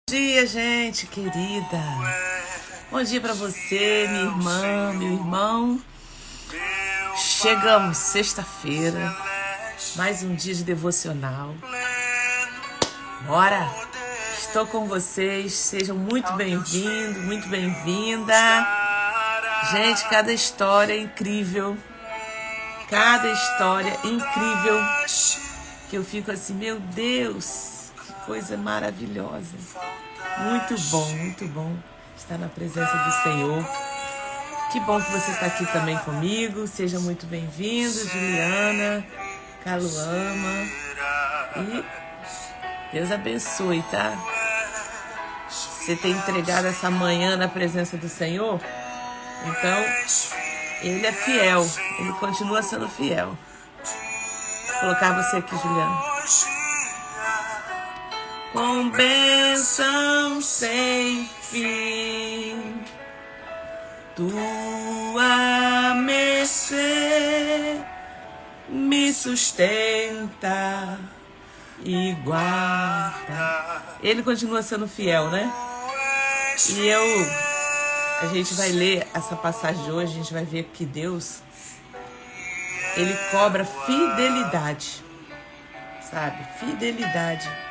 Bom dia, gente querida. Bom dia pra você, minha irmã, meu irmão. Chegamos, sexta-feira, mais um dia de devocional. Bora! Estou com vocês, sejam muito bem-vindos, muito bem-vinda. Gente, cada história é incrível. Cada história incrível. Que eu fico assim, meu Deus, que coisa maravilhosa. Muito bom estar na presença do Senhor. Que bom que você está aqui também comigo. Seja muito bem-vindo, Juliana, Caluama. E Deus abençoe, tá? Você tem entregado essa manhã na presença do Senhor? Então, Ele é fiel. Ele continua sendo fiel. Vou colocar você aqui, Juliana. Com bênção sem fim, tua mercê me sustenta e guarda. Ele continua sendo fiel, né? E a gente vai ler essa passagem de hoje, a gente vai ver que Deus, Ele cobra fidelidade, sabe? Fidelidade.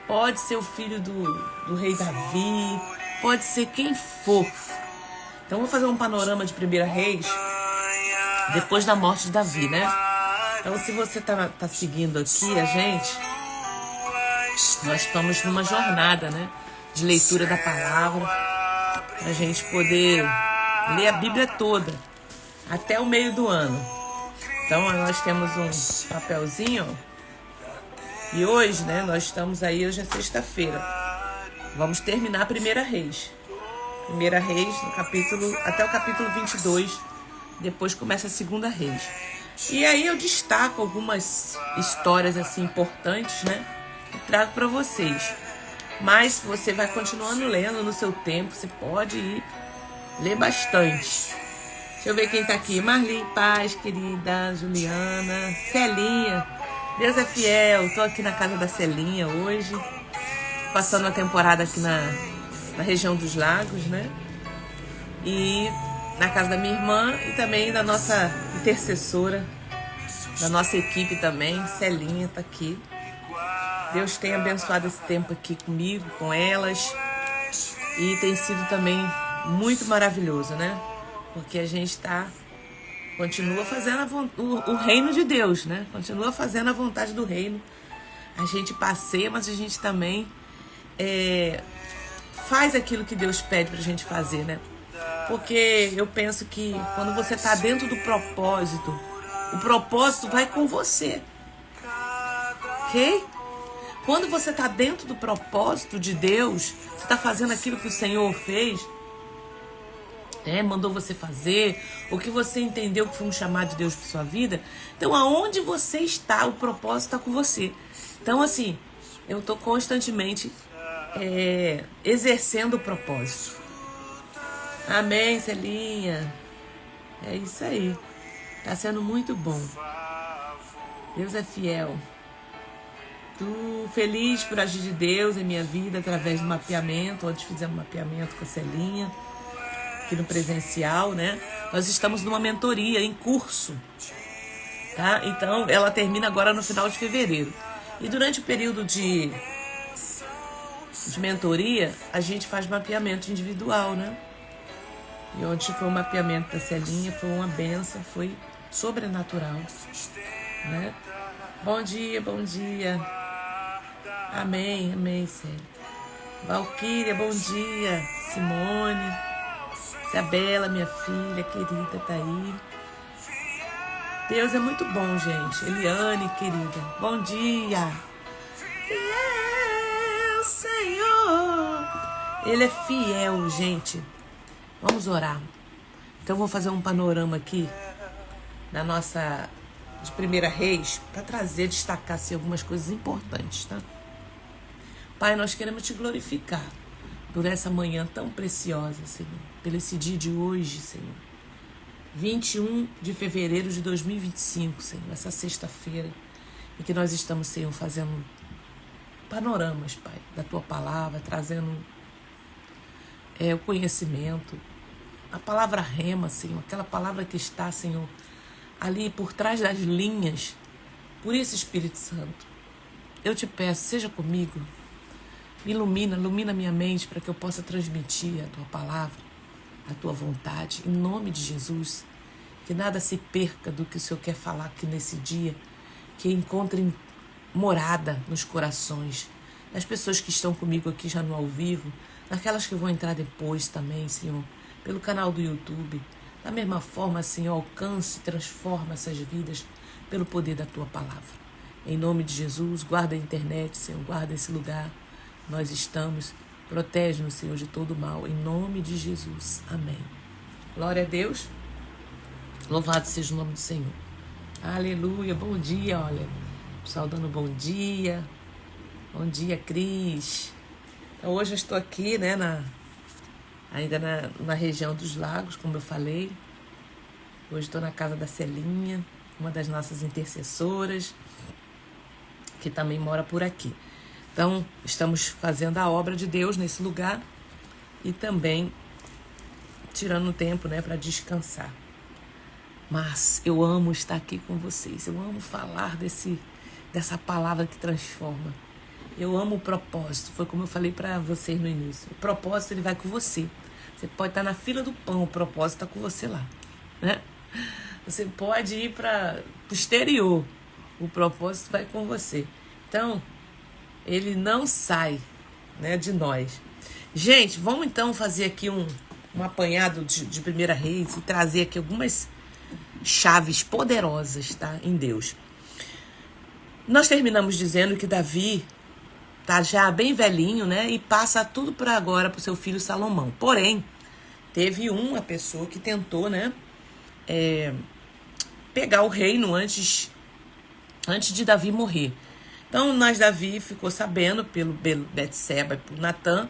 Pode ser o filho do rei Davi, pode ser quem for. Então, vou fazer um panorama de 1 Reis, depois da morte de Davi, né? Então, se você tá seguindo aqui a gente, nós estamos numa jornada, né? De leitura da palavra, pra gente poder ler a Bíblia toda, até o meio do ano. Então, nós temos um papelzinho, ó. E hoje, né, nós estamos aí, hoje é sexta-feira. Vamos terminar 1 Reis. 1 Reis, no capítulo, até o capítulo 22. Depois começa a 2 Reis. E aí eu destaco algumas histórias assim importantes, né? E trago para vocês. Mas você vai continuando lendo no seu tempo. Você pode ir ler bastante. Deixa eu ver quem tá aqui. Marli Paz, querida. Juliana. Celinha. Deus é fiel, tô aqui na casa da Celinha hoje, passando a temporada aqui na região dos lagos, né? E na casa da minha irmã e também da nossa intercessora, da nossa equipe também, Celinha tá aqui. Deus tem abençoado esse tempo aqui comigo, com elas, e tem sido também muito maravilhoso, né? Porque a gente continua fazendo o reino de Deus, né? Continua fazendo a vontade do reino. A gente passeia, mas a gente também faz aquilo que Deus pede pra gente fazer, né? Porque eu penso que quando você tá dentro do propósito, o propósito vai com você. Ok? Quando você tá dentro do propósito de Deus, você tá fazendo aquilo que o Senhor fez, mandou você fazer, o que você entendeu que foi um chamado de Deus para sua vida. Então, aonde você está, o propósito está com você. Então, assim, eu estou constantemente exercendo o propósito. Amém, Celinha? É isso aí. Está sendo muito bom. Deus é fiel. Tô feliz por agir de Deus em minha vida através do mapeamento. Ontem fizemos um mapeamento com a Celinha, aqui no presencial, né? Nós estamos numa mentoria em curso, tá? Então, ela termina agora no final de fevereiro. E durante o período de mentoria, a gente faz mapeamento individual, né? E ontem foi um mapeamento da Celinha, foi uma benção, foi sobrenatural, né? Bom dia, bom dia. Amém, amém, Célia. Valquíria, bom dia. Simone. Isabela, minha filha querida, tá aí. Deus é muito bom, gente. Eliane, querida, bom dia. Fiel, Senhor. Ele é fiel, gente. Vamos orar. Então, eu vou fazer um panorama aqui da nossa, de 1 Reis, para destacar assim, algumas coisas importantes, tá? Pai, nós queremos te glorificar por essa manhã tão preciosa, Senhor, pelo esse dia de hoje, Senhor. 21 de fevereiro de 2025, Senhor, essa sexta-feira, em que nós estamos, Senhor, fazendo panoramas, Pai, da Tua palavra, trazendo o conhecimento, a palavra rema, Senhor, aquela palavra que está, Senhor, ali por trás das linhas, por isso, Espírito Santo, eu te peço, seja comigo, me ilumina minha mente para que eu possa transmitir a Tua palavra, a Tua vontade, em nome de Jesus, que nada se perca do que o Senhor quer falar aqui nesse dia, que encontre morada nos corações, das pessoas que estão comigo aqui já no ao vivo, daquelas que vão entrar depois também, Senhor, pelo canal do YouTube. Da mesma forma, Senhor, alcance e transforma essas vidas pelo poder da Tua palavra. Em nome de Jesus, guarda a internet, Senhor, guarda esse lugar. Nós estamos, protege-nos, Senhor, de todo mal. Em nome de Jesus. Amém. Glória a Deus. Louvado seja o nome do Senhor. Aleluia. Bom dia, olha. Pessoal dando bom dia. Bom dia, Cris. Então, hoje eu estou aqui, né, ainda na região dos lagos, como eu falei. Hoje estou na casa da Celinha, uma das nossas intercessoras, que também mora por aqui. Então, estamos fazendo a obra de Deus nesse lugar e também tirando tempo, né, para descansar. Mas eu amo estar aqui com vocês, eu amo falar dessa palavra que transforma. Eu amo o propósito, foi como eu falei para vocês no início. O propósito, ele vai com você. Você pode estar na fila do pão, o propósito está com você lá, né? Você pode ir para o exterior, o propósito vai com você. Então, ele não sai, né, de nós. Gente, vamos então fazer aqui um apanhado de Primeira Reis e trazer aqui algumas chaves poderosas, tá, em Deus. Nós terminamos dizendo que Davi tá já bem velhinho, né? E passa tudo para agora para o seu filho Salomão. Porém, teve uma pessoa que tentou, né? Pegar o reino antes de Davi morrer. Então, Davi ficou sabendo pelo Betseba e por Natã.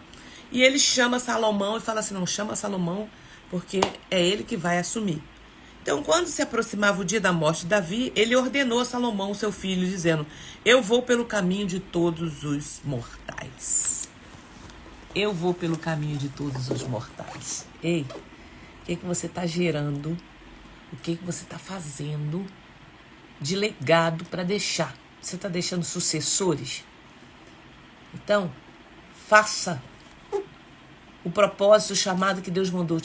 E ele chama Salomão e fala assim, não, chama Salomão porque é ele que vai assumir. Então, quando se aproximava o dia da morte de Davi, ele ordenou a Salomão, seu filho, dizendo, eu vou pelo caminho de todos os mortais. Eu vou pelo caminho de todos os mortais. Ei, o que você está gerando? O que você está fazendo de legado para deixar? Você está deixando sucessores? Então, faça o propósito, o chamado que Deus mandou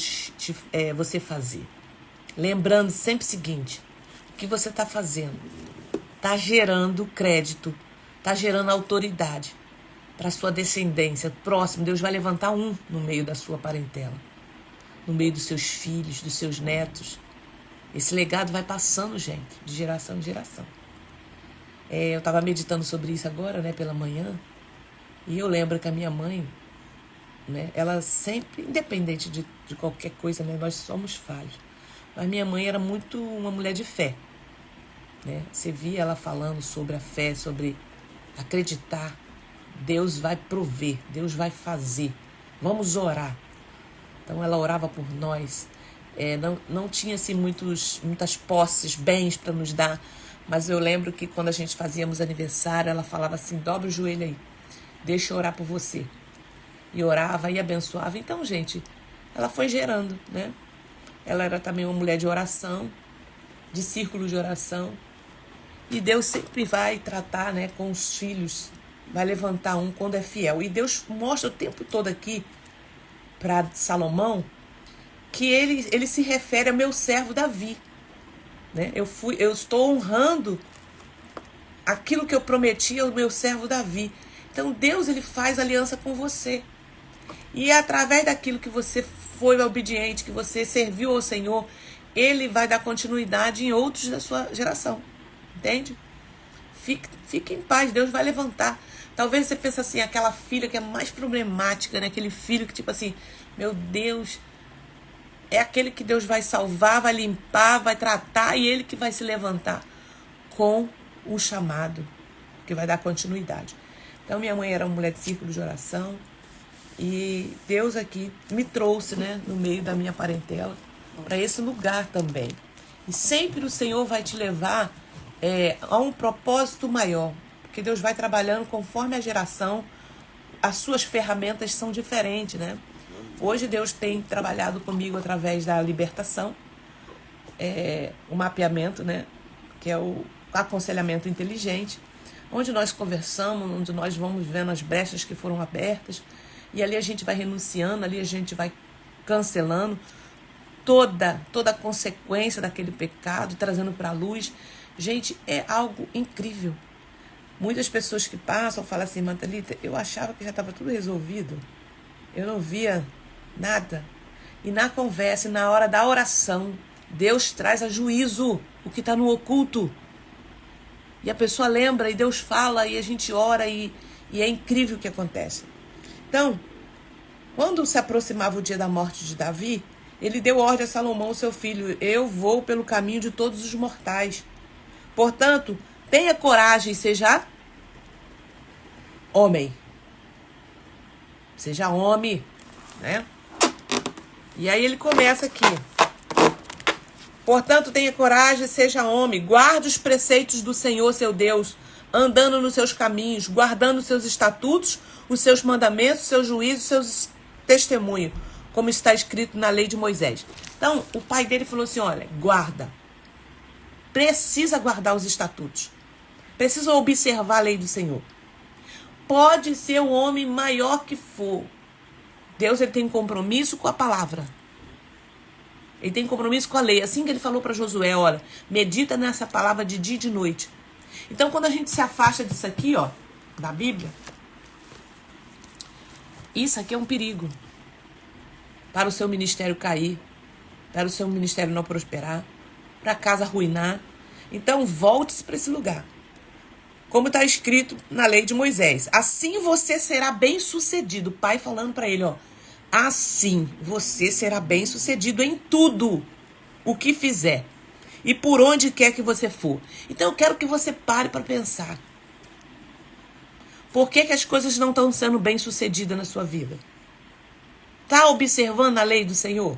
você fazer. Lembrando sempre o seguinte, o que você está fazendo está gerando crédito, está gerando autoridade para a sua descendência. Próximo, Deus vai levantar um no meio da sua parentela, no meio dos seus filhos, dos seus netos. Esse legado vai passando, gente, de geração em geração. Eu estava meditando sobre isso agora, né, pela manhã, e eu lembro que a minha mãe, né, ela sempre, independente de qualquer coisa, né, nós somos falhos. Mas minha mãe era muito uma mulher de fé, né? Você via ela falando sobre a fé, sobre acreditar. Deus vai prover, Deus vai fazer. Vamos orar. Então ela orava por nós. Não tinha assim muitas posses, bens para nos dar. Mas eu lembro que quando a gente fazíamos aniversário, ela falava assim, dobra o joelho aí, deixa eu orar por você. E orava e abençoava. Então, gente, ela foi gerando, né? Ela era também uma mulher de oração, de círculo de oração. E Deus sempre vai tratar, né, com os filhos, vai levantar um quando é fiel. E Deus mostra o tempo todo aqui para Salomão que ele se refere ao meu servo Davi. Né? Eu estou honrando aquilo que eu prometi ao meu servo Davi. Então Deus, ele faz aliança com você. E através daquilo que você foi obediente, que você serviu ao Senhor, ele vai dar continuidade em outros da sua geração. Entende? Fique em paz, Deus vai levantar. Talvez você pense assim, aquela filha que é mais problemática, né? Aquele filho que tipo assim, meu Deus, é aquele que Deus vai salvar, vai limpar, vai tratar e ele que vai se levantar com o chamado, que vai dar continuidade. Então minha mãe era uma mulher de círculo de oração. E Deus aqui me trouxe, né, no meio da minha parentela para esse lugar também. E sempre o Senhor vai te levar a um propósito maior. porque Deus vai trabalhando conforme a geração, as suas ferramentas são diferentes, né? Hoje Deus tem trabalhado comigo através da libertação, o mapeamento, né? Que é o aconselhamento inteligente, onde nós conversamos, onde nós vamos vendo as brechas que foram abertas, e ali a gente vai renunciando, ali a gente vai cancelando toda a consequência daquele pecado, trazendo para a luz. Gente, é algo incrível. Muitas pessoas que passam falam assim: Mantalita, eu achava que já estava tudo resolvido, eu não via nada. E na conversa, na hora da oração, Deus traz a juízo o que está no oculto. E a pessoa lembra, e Deus fala, e a gente ora, e é incrível o que acontece. Então, quando se aproximava o dia da morte de Davi, ele deu ordem a Salomão, seu filho: eu vou pelo caminho de todos os mortais. Portanto, tenha coragem e seja homem. Seja homem, né? E aí ele começa aqui. Portanto, tenha coragem e seja homem. Guarde os preceitos do Senhor, seu Deus, andando nos seus caminhos, guardando os seus estatutos, os seus mandamentos, os seus juízos, os seus testemunhos, como está escrito na lei de Moisés. Então, o pai dele falou assim: olha, guarda. Precisa guardar os estatutos. Precisa observar a lei do Senhor. Pode ser o homem maior que for. Deus, ele tem compromisso com a palavra. Ele tem compromisso com a lei. Assim que ele falou para Josué: olha, medita nessa palavra de dia e de noite. Então, quando a gente se afasta disso aqui, ó, da Bíblia, isso aqui é um perigo para o seu ministério cair, para o seu ministério não prosperar, para a casa arruinar. Então, volte-se para esse lugar. Como está escrito na lei de Moisés: assim você será bem-sucedido. O pai falando para ele, ó: assim você será bem-sucedido em tudo o que fizer e por onde quer que você for. Então eu quero que você pare para pensar. Por que as coisas não estão sendo bem-sucedidas na sua vida? Está observando a lei do Senhor?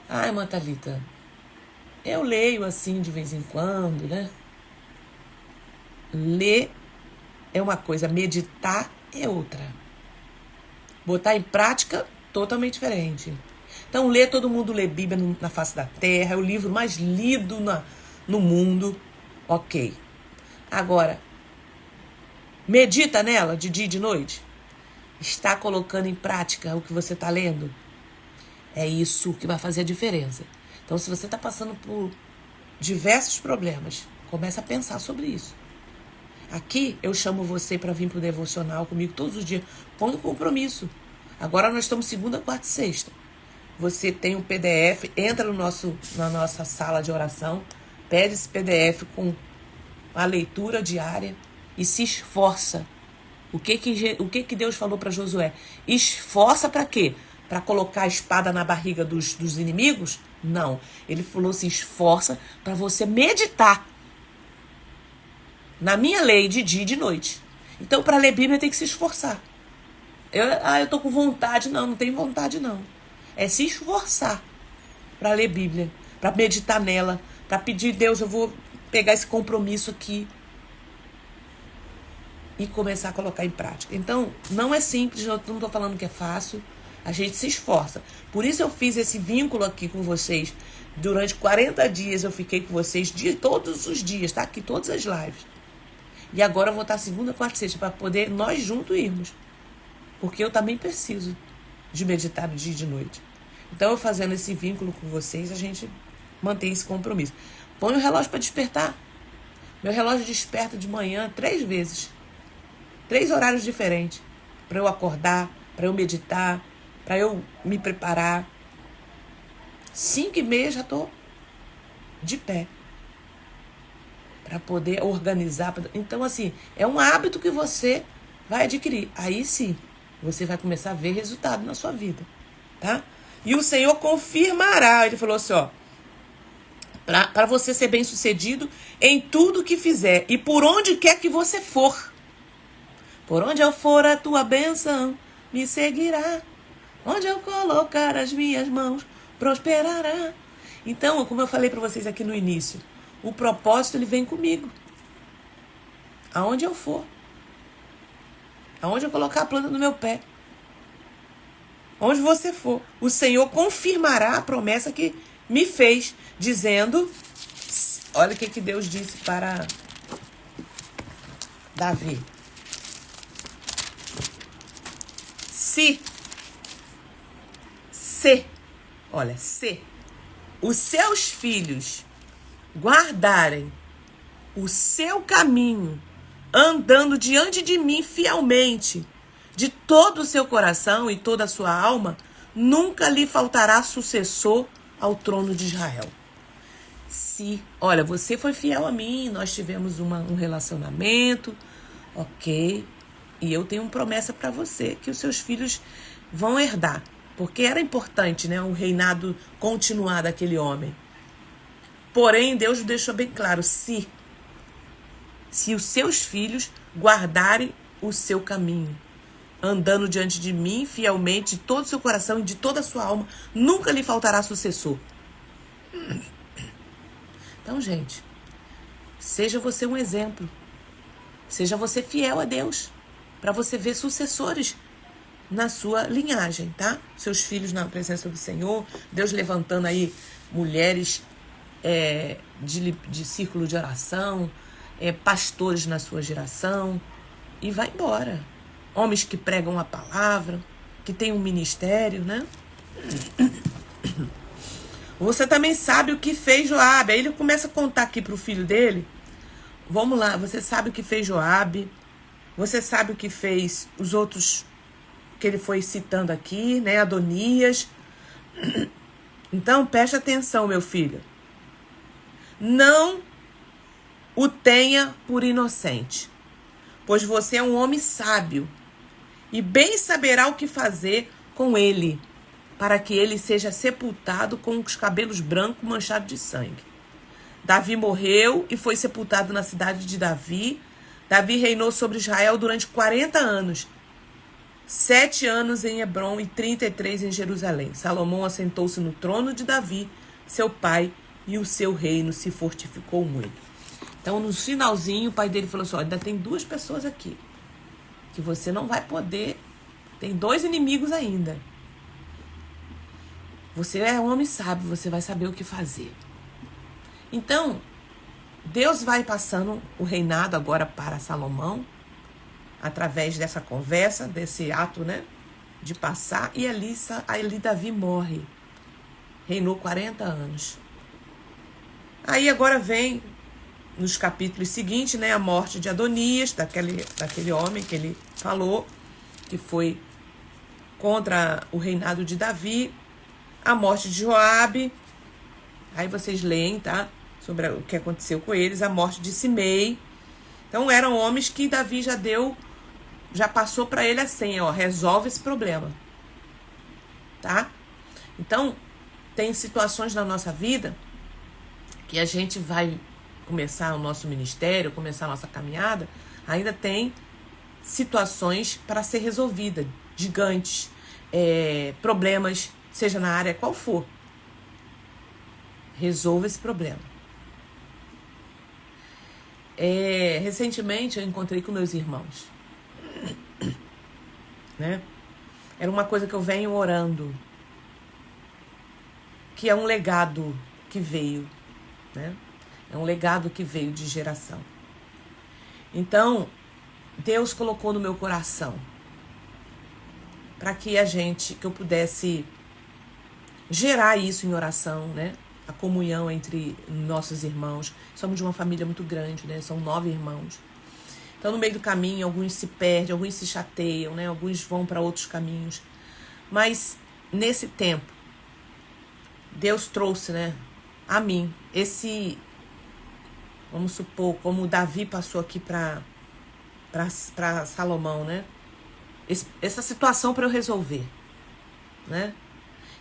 Ai, Mantalita, eu leio assim de vez em quando, né? Ler é uma coisa, meditar é outra. Botar em prática, totalmente diferente. Então, todo mundo lê Bíblia na face da terra, é o livro mais lido no mundo. Ok. Agora, medita nela de dia e de noite. Está colocando em prática o que você está lendo? É isso que vai fazer a diferença. Então, se você está passando por diversos problemas, comece a pensar sobre isso. Aqui eu chamo você para vir para o devocional comigo todos os dias. Põe um compromisso. Agora nós estamos segunda, quarta e sexta. Você tem um PDF, entra na nossa sala de oração, pede esse PDF com a leitura diária e se esforça. O que Deus falou para Josué? Esforça para quê? Para colocar a espada na barriga dos inimigos? Não. Ele falou: se esforça para você meditar na minha lei de dia e de noite. Então, para ler Bíblia tem que se esforçar. Eu tô com vontade. Não tem vontade não. É se esforçar para ler Bíblia, para meditar nela, para pedir: Deus, eu vou pegar esse compromisso aqui e começar a colocar em prática. Então, não é simples, eu não estou falando que é fácil, a gente se esforça. Por isso eu fiz esse vínculo aqui com vocês. Durante 40 dias eu fiquei com vocês, todos os dias, tá? Aqui todas as lives. E agora eu vou estar segunda, quarta e sexta para poder nós juntos irmos. Porque eu também preciso de meditar no dia e de noite. Então, eu fazendo esse vínculo com vocês, a gente mantém esse compromisso. Põe o relógio para despertar. Meu relógio desperta de manhã 3 vezes. 3 horários diferentes. Para eu acordar, para eu meditar, para eu me preparar. 5h30 já estou de pé. Para poder organizar. Então, assim, é um hábito que você vai adquirir. Aí sim, você vai começar a ver resultado na sua vida, tá? E o Senhor confirmará. Ele falou assim, ó: para você ser bem sucedido em tudo que fizer e por onde quer que você for. Por onde eu for, a tua bênção me seguirá. Onde eu colocar as minhas mãos, prosperará. Então, como eu falei para vocês aqui no início, O propósito, ele vem comigo. Aonde eu for. Aonde eu colocar a planta do meu pé. Onde você for. O Senhor confirmará a promessa que me fez, dizendo... Olha o que Deus disse para Davi. Se os seus filhos guardarem o seu caminho, andando diante de mim fielmente, de todo o seu coração e toda a sua alma, nunca lhe faltará sucessor ao trono de Israel. Olha, você foi fiel a mim, nós tivemos um relacionamento, ok, e eu tenho uma promessa para você, que os seus filhos vão herdar, porque era importante, né, o reinado continuar daquele homem. Porém, Deus deixou bem claro, se os seus filhos guardarem o seu caminho, andando diante de mim fielmente, de todo o seu coração e de toda a sua alma, nunca lhe faltará sucessor. Então, gente, seja você um exemplo. Seja você fiel a Deus, para você ver sucessores na sua linhagem, tá? Seus filhos na presença do Senhor, Deus levantando aí mulheres de círculo de oração, pastores na sua geração, e vai embora. Homens que pregam a palavra, que têm um ministério, né? Você também sabe o que fez Joabe. Aí ele começa a contar aqui para o filho dele. Vamos lá, você sabe o que fez Joabe. Você sabe o que fez os outros que ele foi citando aqui, né? Adonias. Então, preste atenção, meu filho. Não o tenha por inocente, pois você é um homem sábio e bem saberá o que fazer com ele, para que ele seja sepultado com os cabelos brancos manchados de sangue. Davi morreu e foi sepultado na cidade de Davi. Davi reinou sobre Israel durante 40 anos. 7 anos em Hebrom e 33 em Jerusalém. Salomão assentou-se no trono de Davi, seu pai, e o seu reino se fortificou muito. Então, no finalzinho, o pai dele falou assim, ainda tem 2 pessoas aqui, que você não vai poder... Tem 2 inimigos ainda. Você é um homem sábio, você vai saber o que fazer. Então, Deus vai passando o reinado agora para Salomão, através dessa conversa, desse ato, né, de passar, e ali Davi morre. Reinou 40 anos. Aí agora vem, nos capítulos seguintes, né, a morte de Adonias, daquele homem que ele falou, que foi contra o reinado de Davi, a morte de Joabe, aí vocês leem, tá? Sobre o que aconteceu com eles, a morte de Simei. Então eram homens que Davi já passou para ele a senha, resolve esse problema, tá? Então, tem situações na nossa vida que a gente vai começar o nosso ministério, começar a nossa caminhada, ainda tem situações para ser resolvida, gigantes, problemas, seja na área qual for. Resolva esse problema. Recentemente eu encontrei com meus irmãos, né? Era uma coisa que eu venho orando, que é um legado que veio, né? É um legado que veio de geração. Então, Deus colocou no meu coração para que eu pudesse gerar isso em oração, né? A comunhão entre nossos irmãos. Somos de uma família muito grande, né? São 9 irmãos. Então, no meio do caminho, alguns se perdem, alguns se chateiam, né? Alguns vão para outros caminhos. Mas, nesse tempo, Deus trouxe, né, a mim, vamos supor, como Davi passou aqui para Salomão, né? Essa situação para eu resolver, né?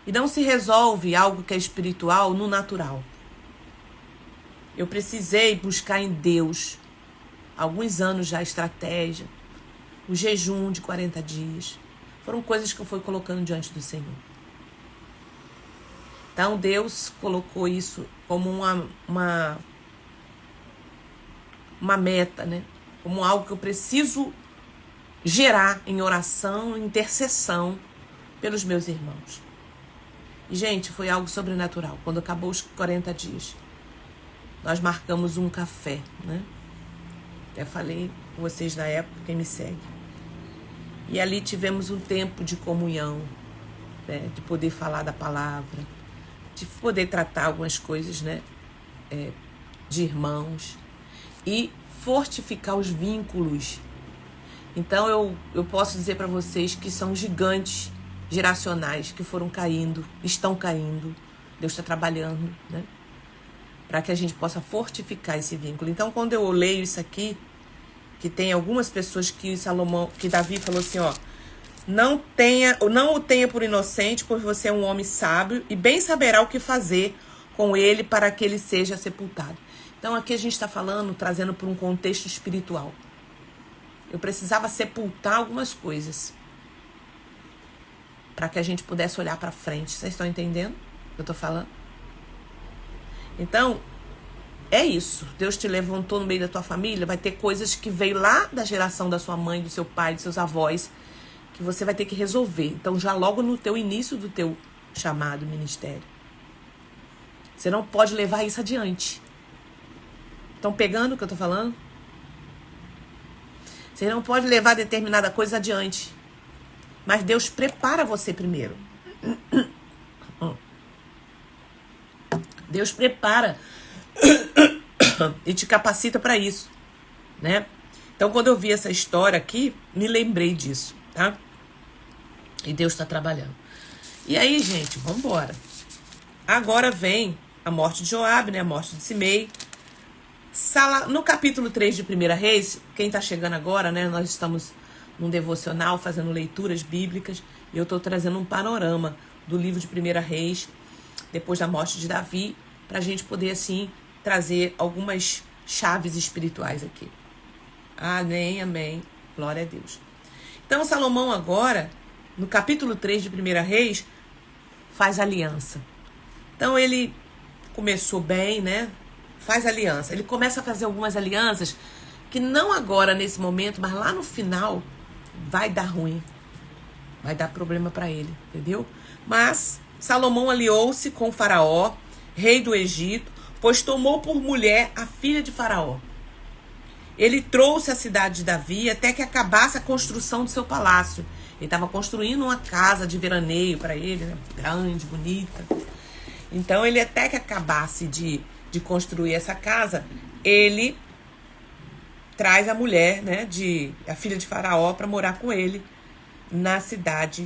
E não se resolve algo que é espiritual no natural. Eu precisei buscar em Deus, alguns anos já, estratégia, o jejum de 40 dias. Foram coisas que eu fui colocando diante do Senhor. Então Deus colocou isso como uma meta, né? Como algo que eu preciso gerar em oração, em intercessão pelos meus irmãos. E, gente, foi algo sobrenatural. Quando acabou os 40 dias, nós marcamos um café, né? Até falei com vocês na época, quem me segue. E ali tivemos um tempo de comunhão, né? De poder falar da palavra, de poder tratar algumas coisas, né? De irmãos. E fortificar os vínculos. Então eu posso dizer para vocês que são gigantes geracionais que foram caindo, estão caindo. Deus está trabalhando, né? Para que a gente possa fortificar esse vínculo. Então, quando eu leio isso aqui, que tem algumas pessoas que Davi falou assim, ó, não o tenha por inocente, pois você é um homem sábio e bem saberá o que fazer com ele para que ele seja sepultado. Então, aqui a gente está falando, trazendo para um contexto espiritual. Eu precisava sepultar algumas coisas para que a gente pudesse olhar para frente. Vocês estão entendendo o que eu estou falando? Então, é isso. Deus te levantou no meio da tua família, vai ter coisas que veio lá da geração da sua mãe, do seu pai, dos seus avós, que você vai ter que resolver. Então, já logo no teu início do teu chamado ministério. Você não pode levar isso adiante. Estão pegando o que eu estou falando? Você não pode levar determinada coisa adiante. Mas Deus prepara você primeiro. Deus prepara e te capacita para isso, né? Então, quando eu vi essa história aqui, me lembrei disso, tá? E Deus está trabalhando. E aí, gente, vamos embora. Agora vem a morte de Joabe, né? A morte de Simei. No capítulo 3 de 1 Reis, quem está chegando agora, né? Nós estamos num devocional, fazendo leituras bíblicas, e eu estou trazendo um panorama do livro de 1 Reis, depois da morte de Davi, para a gente poder, assim, trazer algumas chaves espirituais aqui. Amém, amém. Glória a Deus. Então, Salomão agora, no capítulo 3 de 1 Reis, faz aliança. Então, ele começou bem, né? Faz aliança. Ele começa a fazer algumas alianças que não agora, nesse momento, mas lá no final, vai dar ruim. Vai dar problema para ele, entendeu? Mas Salomão aliou-se com Faraó, rei do Egito, pois tomou por mulher a filha de Faraó. Ele trouxe a cidade de Davi até que acabasse a construção do seu palácio. Ele estava construindo uma casa de veraneio para ele, né? Grande, bonita. Então, ele até que acabasse de construir essa casa, ele traz a mulher, né, a filha de Faraó, para morar com ele na cidade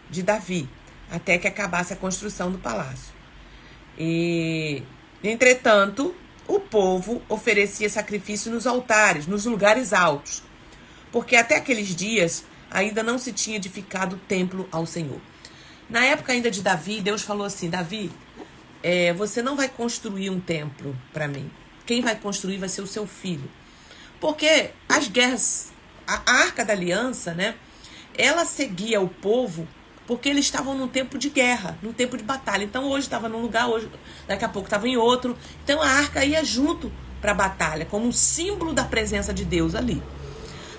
de Davi, até que acabasse a construção do palácio. E, entretanto, o povo oferecia sacrifício nos altares, nos lugares altos, porque até aqueles dias ainda não se tinha edificado o templo ao Senhor. Na época ainda de Davi, Deus falou assim: Davi, você não vai construir um templo para mim. Quem vai construir vai ser o seu filho. Porque as guerras, a Arca da Aliança, né? Ela seguia o povo porque eles estavam num tempo de guerra, num tempo de batalha. Então hoje estava num lugar, hoje daqui a pouco estava em outro. Então a arca ia junto para a batalha, como um símbolo da presença de Deus ali.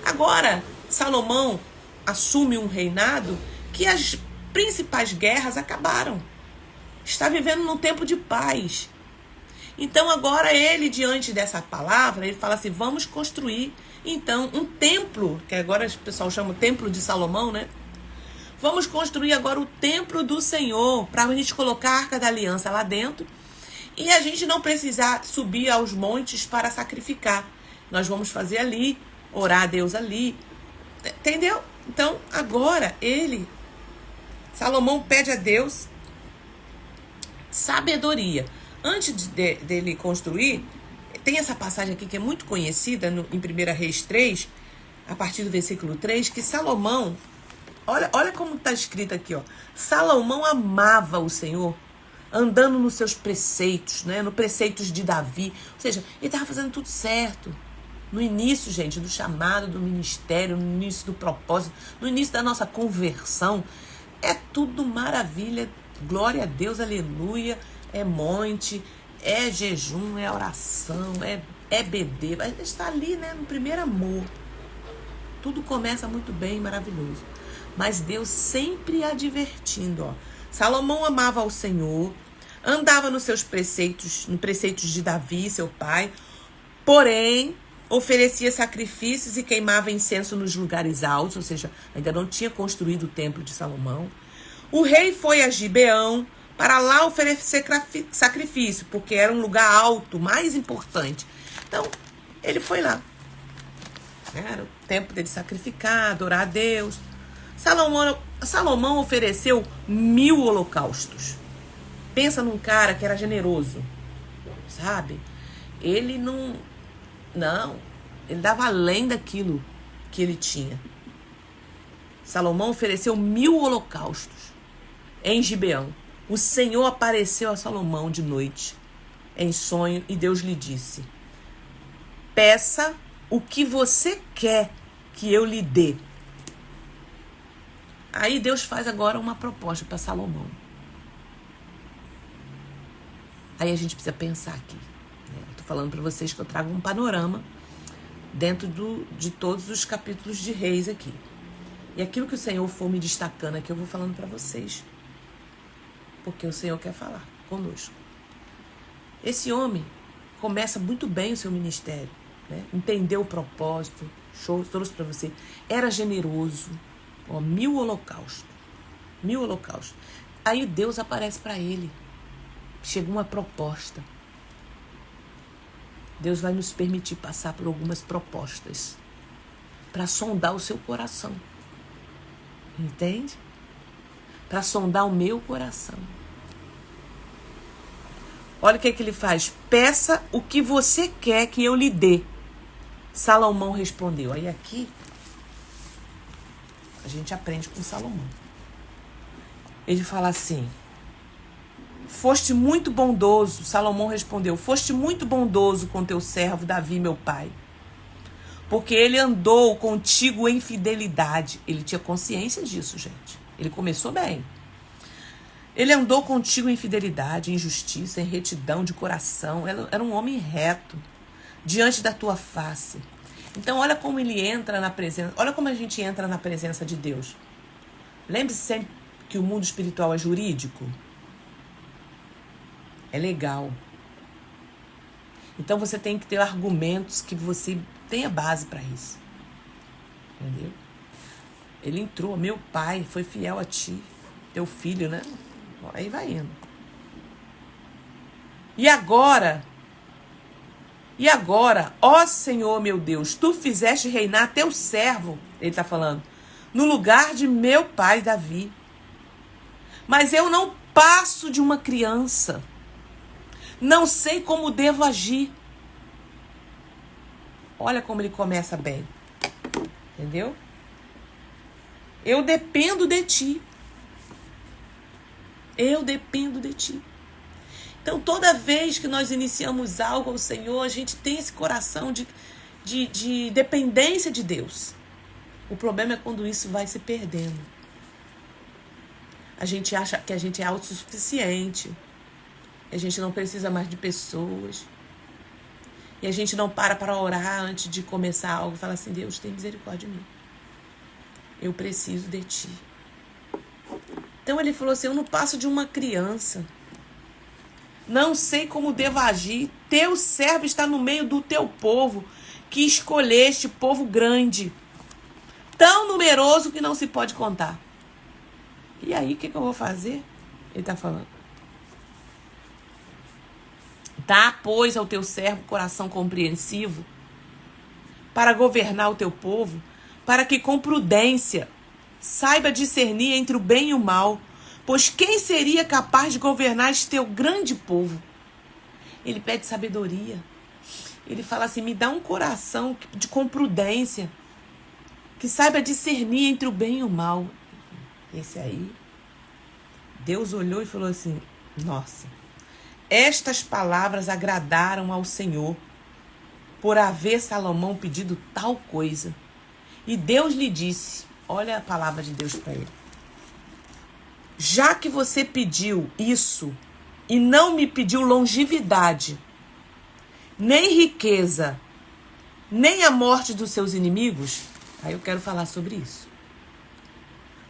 Agora, Salomão assume um reinado que as principais guerras acabaram. Está vivendo num tempo de paz. Então agora ele, diante dessa palavra, ele fala assim: vamos construir então um templo, que agora o pessoal chama o templo de Salomão, né? Vamos construir agora o templo do Senhor, para a gente colocar a Arca da Aliança lá dentro e a gente não precisar subir aos montes para sacrificar. Nós vamos fazer ali, orar a Deus ali, entendeu? Então agora Salomão pede a Deus sabedoria. Antes dele construir, tem essa passagem aqui que é muito conhecida em 1 Reis 3, a partir do versículo 3, que Salomão, olha como está escrito aqui, ó. Salomão amava o Senhor, andando nos seus preceitos, né, nos preceitos de Davi. Ou seja, ele estava fazendo tudo certo. No início, gente, do chamado, do ministério, no início do propósito, no início da nossa conversão, é tudo maravilha, glória a Deus, aleluia. É monte, é jejum, é oração, é EBD, a gente está ali, né, no primeiro amor. Tudo começa muito bem, maravilhoso. Mas Deus sempre advertindo, ó. Salomão amava ao Senhor, andava nos seus preceitos, nos preceitos de Davi, seu pai, porém oferecia sacrifícios e queimava incenso nos lugares altos, ou seja, ainda não tinha construído o templo de Salomão. O rei foi a Gibeão para lá oferecer sacrifício, porque era um lugar alto, mais importante. Então, ele foi lá. Era o tempo dele sacrificar, adorar a Deus. Salomão ofereceu 1000 holocaustos. Pensa num cara que era generoso, sabe? Ele não, ele dava além daquilo que ele tinha. Salomão ofereceu 1000 holocaustos em Gibeão. O Senhor apareceu a Salomão de noite, em sonho, e Deus lhe disse: peça o que você quer que eu lhe dê. Aí Deus faz agora uma proposta para Salomão. Aí a gente precisa pensar aqui. Estou falando para vocês que eu trago um panorama dentro de todos os capítulos de Reis aqui. E aquilo que o Senhor for me destacando aqui, eu vou falando para vocês. Porque o Senhor quer falar conosco. Esse homem começa muito bem o seu ministério, né? Entendeu o propósito, trouxe para você. Era generoso. 1000 holocaustos. 1000 holocaustos. Aí Deus aparece para ele. Chega uma proposta. Deus vai nos permitir passar por algumas propostas para sondar o seu coração. Entende? Para sondar o meu coração. Olha o que ele faz. Peça o que você quer que eu lhe dê. Salomão respondeu. Aí aqui a gente aprende com Salomão. Ele fala assim: foste muito bondoso. Salomão respondeu: foste muito bondoso com teu servo Davi, meu pai, porque ele andou contigo em fidelidade. Ele tinha consciência disso, gente. Ele começou bem. Ele andou contigo em fidelidade, em justiça, em retidão de coração. Era um homem reto, diante da tua face. Então, olha como ele entra na presença. Olha como a gente entra na presença de Deus. Lembre-se sempre que o mundo espiritual é jurídico. É legal. Então, você tem que ter argumentos que você tenha base para isso. Entendeu? Ele entrou. Meu pai foi fiel a ti. Teu filho, né? Aí vai indo. E agora, ó Senhor meu Deus, tu fizeste reinar teu servo, ele está falando, no lugar de meu pai Davi. Mas eu não passo de uma criança. Não sei como devo agir. Olha como ele começa bem. Entendeu? Eu dependo de ti. Eu dependo de ti. Então, toda vez que nós iniciamos algo ao Senhor, a gente tem esse coração de dependência de Deus. O problema é quando isso vai se perdendo. A gente acha que a gente é autossuficiente. A gente não precisa mais de pessoas. E a gente não para orar antes de começar algo e falar assim: Deus, tem misericórdia de mim. Eu preciso de ti. Então ele falou assim: eu não passo de uma criança. Não sei como devo agir. Teu servo está no meio do teu povo, que escolheste, povo grande, tão numeroso que não se pode contar. E aí, o que eu vou fazer? Ele está falando: dá, pois, ao teu servo coração compreensivo, para governar o teu povo, para que com prudência saiba discernir entre o bem e o mal, pois quem seria capaz de governar este teu grande povo? Ele pede sabedoria. Ele fala assim: me dá um coração com prudência, que saiba discernir entre o bem e o mal. Esse aí, Deus olhou e falou assim: nossa, estas palavras agradaram ao Senhor, por haver Salomão pedido tal coisa. E Deus lhe disse, olha a palavra de Deus para ele: já que você pediu isso e não me pediu longevidade, nem riqueza, nem a morte dos seus inimigos, aí eu quero falar sobre isso.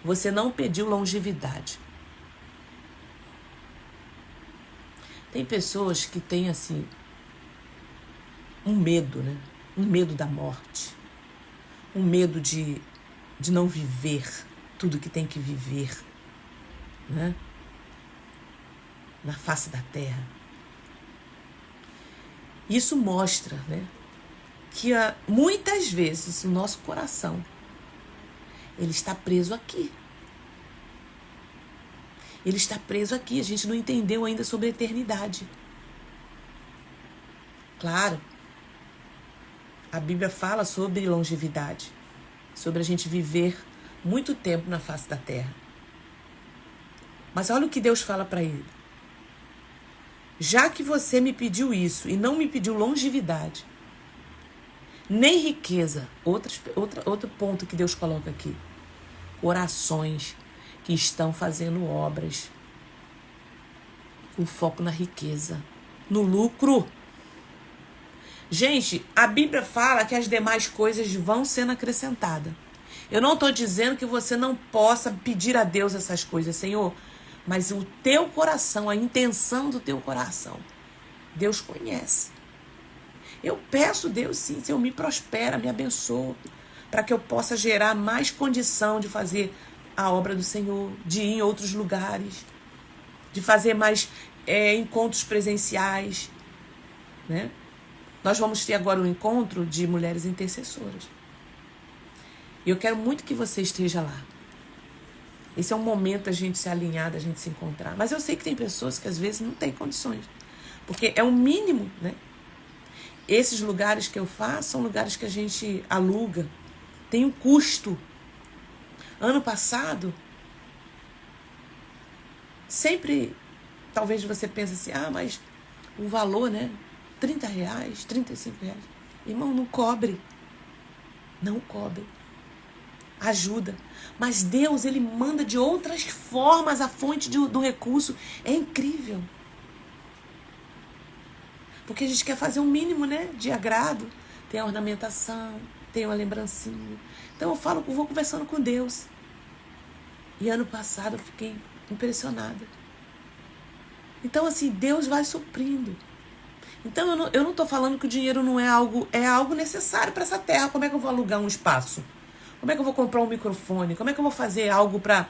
Você não pediu longevidade. Tem pessoas que têm, assim, um medo, né? Um medo da morte. Um medo de não viver tudo que tem que viver, né? Na face da terra. Isso mostra, né? Que muitas vezes o nosso coração ele está preso aqui. Ele está preso aqui. A gente não entendeu ainda sobre a eternidade. Claro, a Bíblia fala sobre longevidade, sobre a gente viver muito tempo na face da terra. Mas olha o que Deus fala para ele. Já que você me pediu isso e não me pediu longevidade, nem riqueza, outro ponto que Deus coloca aqui. Corações que estão fazendo obras com foco na riqueza, no lucro. Gente, a Bíblia fala que as demais coisas vão sendo acrescentadas. Eu não estou dizendo que você não possa pedir a Deus essas coisas, Senhor, mas o teu coração, a intenção do teu coração, Deus conhece. Eu peço, Deus, sim, Senhor, me prospera, me abençoa, para que eu possa gerar mais condição de fazer a obra do Senhor, de ir em outros lugares, de fazer mais encontros presenciais, né? Nós vamos ter agora um encontro de mulheres intercessoras. E eu quero muito que você esteja lá. Esse é um momento da gente se alinhar, da gente se encontrar. Mas eu sei que tem pessoas que às vezes não têm condições. Porque é o mínimo, né? Esses lugares que eu faço são lugares que a gente aluga. Tem um custo. Ano passado, sempre, talvez você pense assim, mas o valor, né? R$30, R$35. Irmão, não cobre. Não cobre. Ajuda. Mas Deus, Ele manda de outras formas a fonte do recurso. É incrível. Porque a gente quer fazer um mínimo, né, de agrado. Tem a ornamentação, tem uma lembrancinha. Então eu vou conversando com Deus. E ano passado eu fiquei impressionada. Então assim, Deus vai suprindo. Então eu não estou falando que o dinheiro não é algo necessário para essa terra. Como é que eu vou alugar um espaço? Como é que eu vou comprar um microfone? Como é que eu vou fazer algo para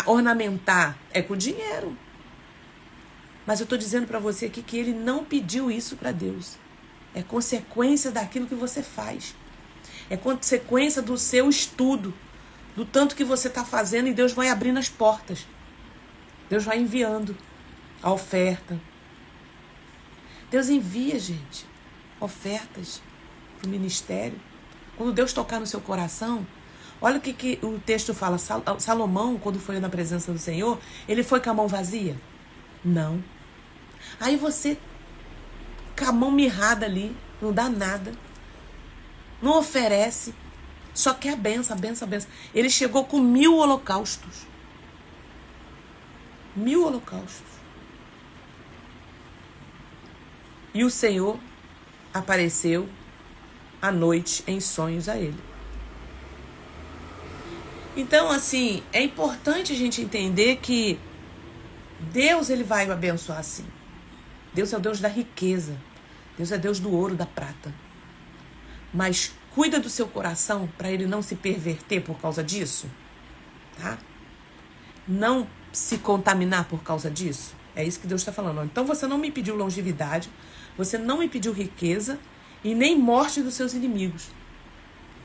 ornamentar? É com dinheiro. Mas eu estou dizendo para você aqui que ele não pediu isso para Deus. É consequência daquilo que você faz. É consequência do seu estudo, do tanto que você está fazendo, e Deus vai abrindo as portas. Deus vai enviando a oferta. Deus envia, gente, ofertas para o ministério. Quando Deus tocar no seu coração, olha o que o texto fala. Salomão, quando foi na presença do Senhor, ele foi com a mão vazia? Não. Aí você, com a mão mirrada ali, não dá nada, não oferece, só quer a benção, a benção, a benção. Ele chegou com 1000 holocaustos. 1000 holocaustos. E o Senhor apareceu à noite em sonhos a ele. Então, assim, é importante a gente entender que Deus, ele vai abençoar assim. Deus é o Deus da riqueza. Deus é Deus do ouro, da prata. Mas cuida do seu coração para ele não se perverter por causa disso, tá? Não se contaminar por causa disso. É isso que Deus está falando. Então você não me pediu longevidade, você não me pediu riqueza e nem morte dos seus inimigos.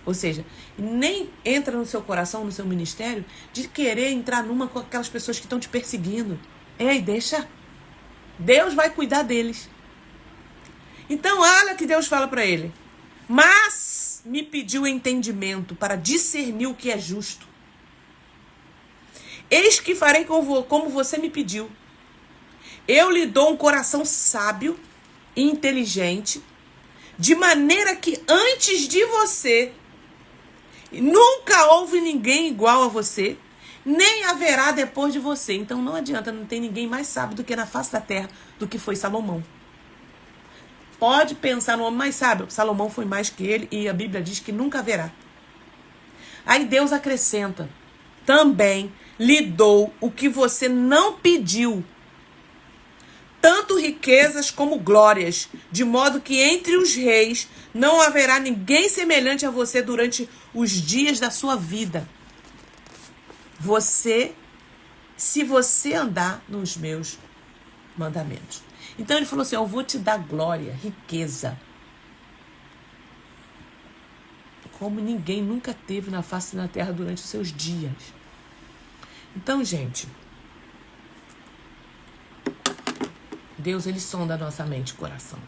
Ou seja, nem entra no seu coração, no seu ministério, de querer entrar numa com aquelas pessoas que estão te perseguindo. Ei, deixa. Deus vai cuidar deles. Então, olha que Deus fala para ele. Mas me pediu entendimento para discernir o que é justo. Eis que farei como você me pediu. Eu lhe dou um coração sábio e inteligente, de maneira que antes de você nunca houve ninguém igual a você, nem haverá depois de você. Então não adianta, não tem ninguém mais sábio do que na face da terra do que foi Salomão. pode pensar no homem mais sábio. Salomão foi mais que ele e a Bíblia diz que nunca haverá. Aí Deus acrescenta, também lhe dou o que você não pediu, tanto riquezas como glórias, de modo que entre os reis não haverá ninguém semelhante a você durante os dias da sua vida. Se você andar nos meus mandamentos. Então ele falou assim, eu vou te dar glória, riqueza, como ninguém nunca teve na face da terra durante os seus dias. Então, gente, Deus, ele sonda a nossa mente e coração.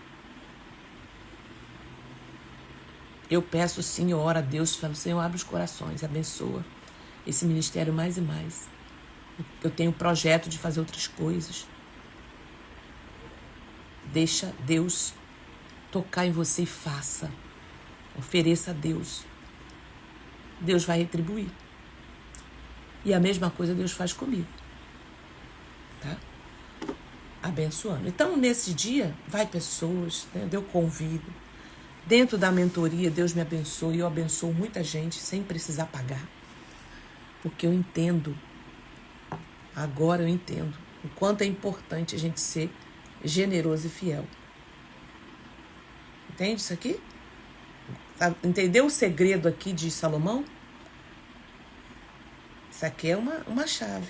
Eu peço sim, eu oro a Deus, falo, Senhor, abre os corações, abençoa esse ministério mais e mais. Eu tenho um projeto de fazer outras coisas. Deixa Deus tocar em você e faça. Ofereça a Deus. Deus vai retribuir. E a mesma coisa Deus faz comigo. Tá? Abençoando. Então, nesse dia, vai pessoas, né? Eu convido. Dentro da mentoria, Deus me abençoa. E eu abençoo muita gente sem precisar pagar. Porque eu entendo. Agora eu entendo o quanto é importante a gente ser generoso e fiel. Entende isso aqui? Entendeu o segredo aqui de Salomão? Isso aqui é uma chave.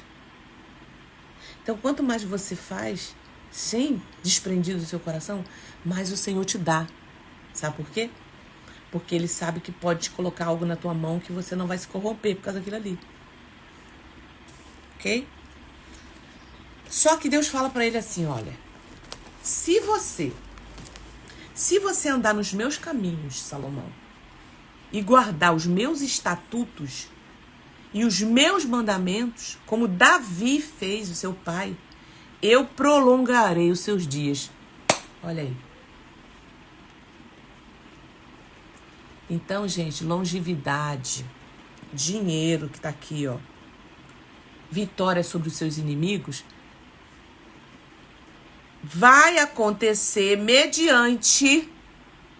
Então, quanto mais você faz, sem desprendido do seu coração, mais o Senhor te dá. Sabe por quê? Porque Ele sabe que pode te colocar algo na tua mão que você não vai se corromper por causa daquilo ali. Ok? Só que Deus fala para ele assim, olha, se você andar nos meus caminhos, Salomão, e guardar os meus estatutos e os meus mandamentos, como Davi fez, o seu pai, eu prolongarei os seus dias. Olha aí. Então, gente, longevidade, dinheiro que tá aqui, ó, vitória sobre os seus inimigos, vai acontecer mediante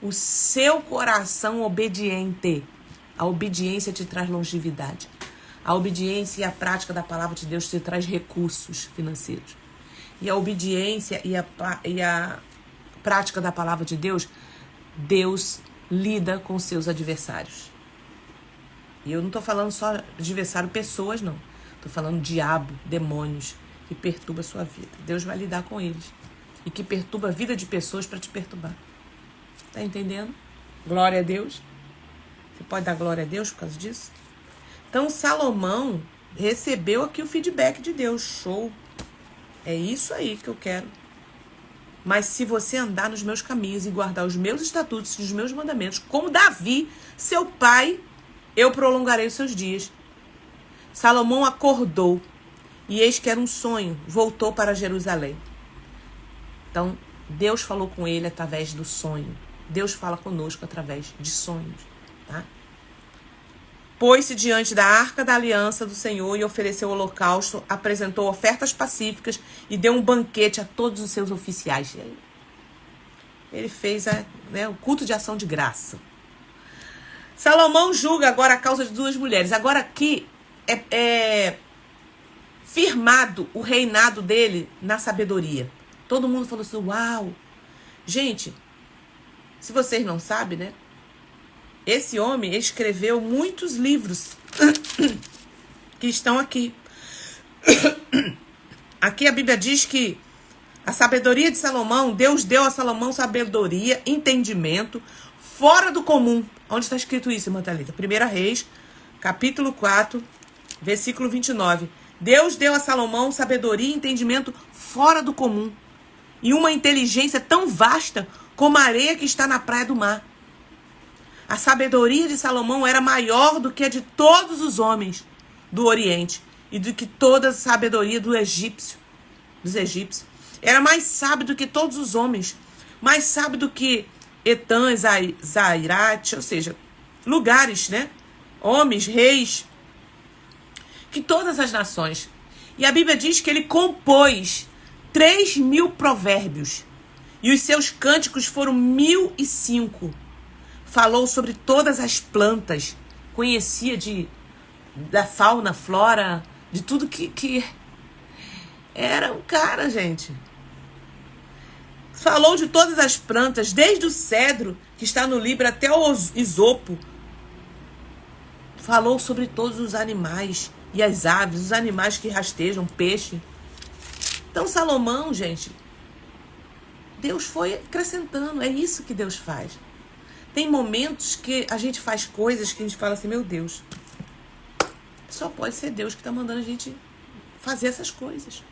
o seu coração obediente. A obediência te traz longevidade. A obediência e a prática da palavra de Deus te traz recursos financeiros. E a obediência e a prática da palavra de Deus, Deus lida com seus adversários. E eu não estou falando só adversário pessoas, não. Estou falando diabo, demônios, que perturba a sua vida. Deus vai lidar com eles. E que perturba a vida de pessoas para te perturbar. Tá entendendo? Glória a Deus. Você pode dar glória a Deus por causa disso? Então, Salomão recebeu aqui o feedback de Deus. Show. É isso aí que eu quero. Mas se você andar nos meus caminhos e guardar os meus estatutos e os meus mandamentos, como Davi, seu pai, eu prolongarei os seus dias. Salomão acordou e eis que era um sonho. Voltou para Jerusalém. Então, Deus falou com ele através do sonho. Deus fala conosco através de sonhos, tá? Pôs-se diante da arca da aliança do Senhor e ofereceu o holocausto, apresentou ofertas pacíficas e deu um banquete a todos os seus oficiais. Ele fez o culto de ação de graça. Salomão julga agora a causa de duas mulheres. Agora aqui é firmado o reinado dele na sabedoria. Todo mundo falou assim, uau! Gente, se vocês não sabem, né? Esse homem escreveu muitos livros que estão aqui. Aqui a Bíblia diz que a sabedoria de Salomão, Deus deu a Salomão sabedoria, entendimento, fora do comum. Onde está escrito isso, irmã Thalita? 1 Reis, capítulo 4, versículo 29. Deus deu a Salomão sabedoria e entendimento fora do comum. E uma inteligência tão vasta como a areia que está na praia do mar. A sabedoria de Salomão era maior do que a de todos os homens do Oriente e do que toda a sabedoria dos egípcios. Era mais sábio do que todos os homens, mais sábio do que Etã, Zairate, ou seja, lugares, né? Homens, reis, que todas as nações. E a Bíblia diz que ele compôs 3.000 provérbios E os seus cânticos foram 1005. Falou sobre todas as plantas. Conhecia da fauna, flora, de tudo que era um cara, gente. Falou de todas as plantas, desde o cedro, que está no livro, até o isopo. Falou sobre todos os animais e as aves, os animais que rastejam, peixe. Então, Salomão, gente, Deus foi acrescentando. É isso que Deus faz. Tem momentos que a gente faz coisas que a gente fala assim, meu Deus, só pode ser Deus que está mandando a gente fazer essas coisas,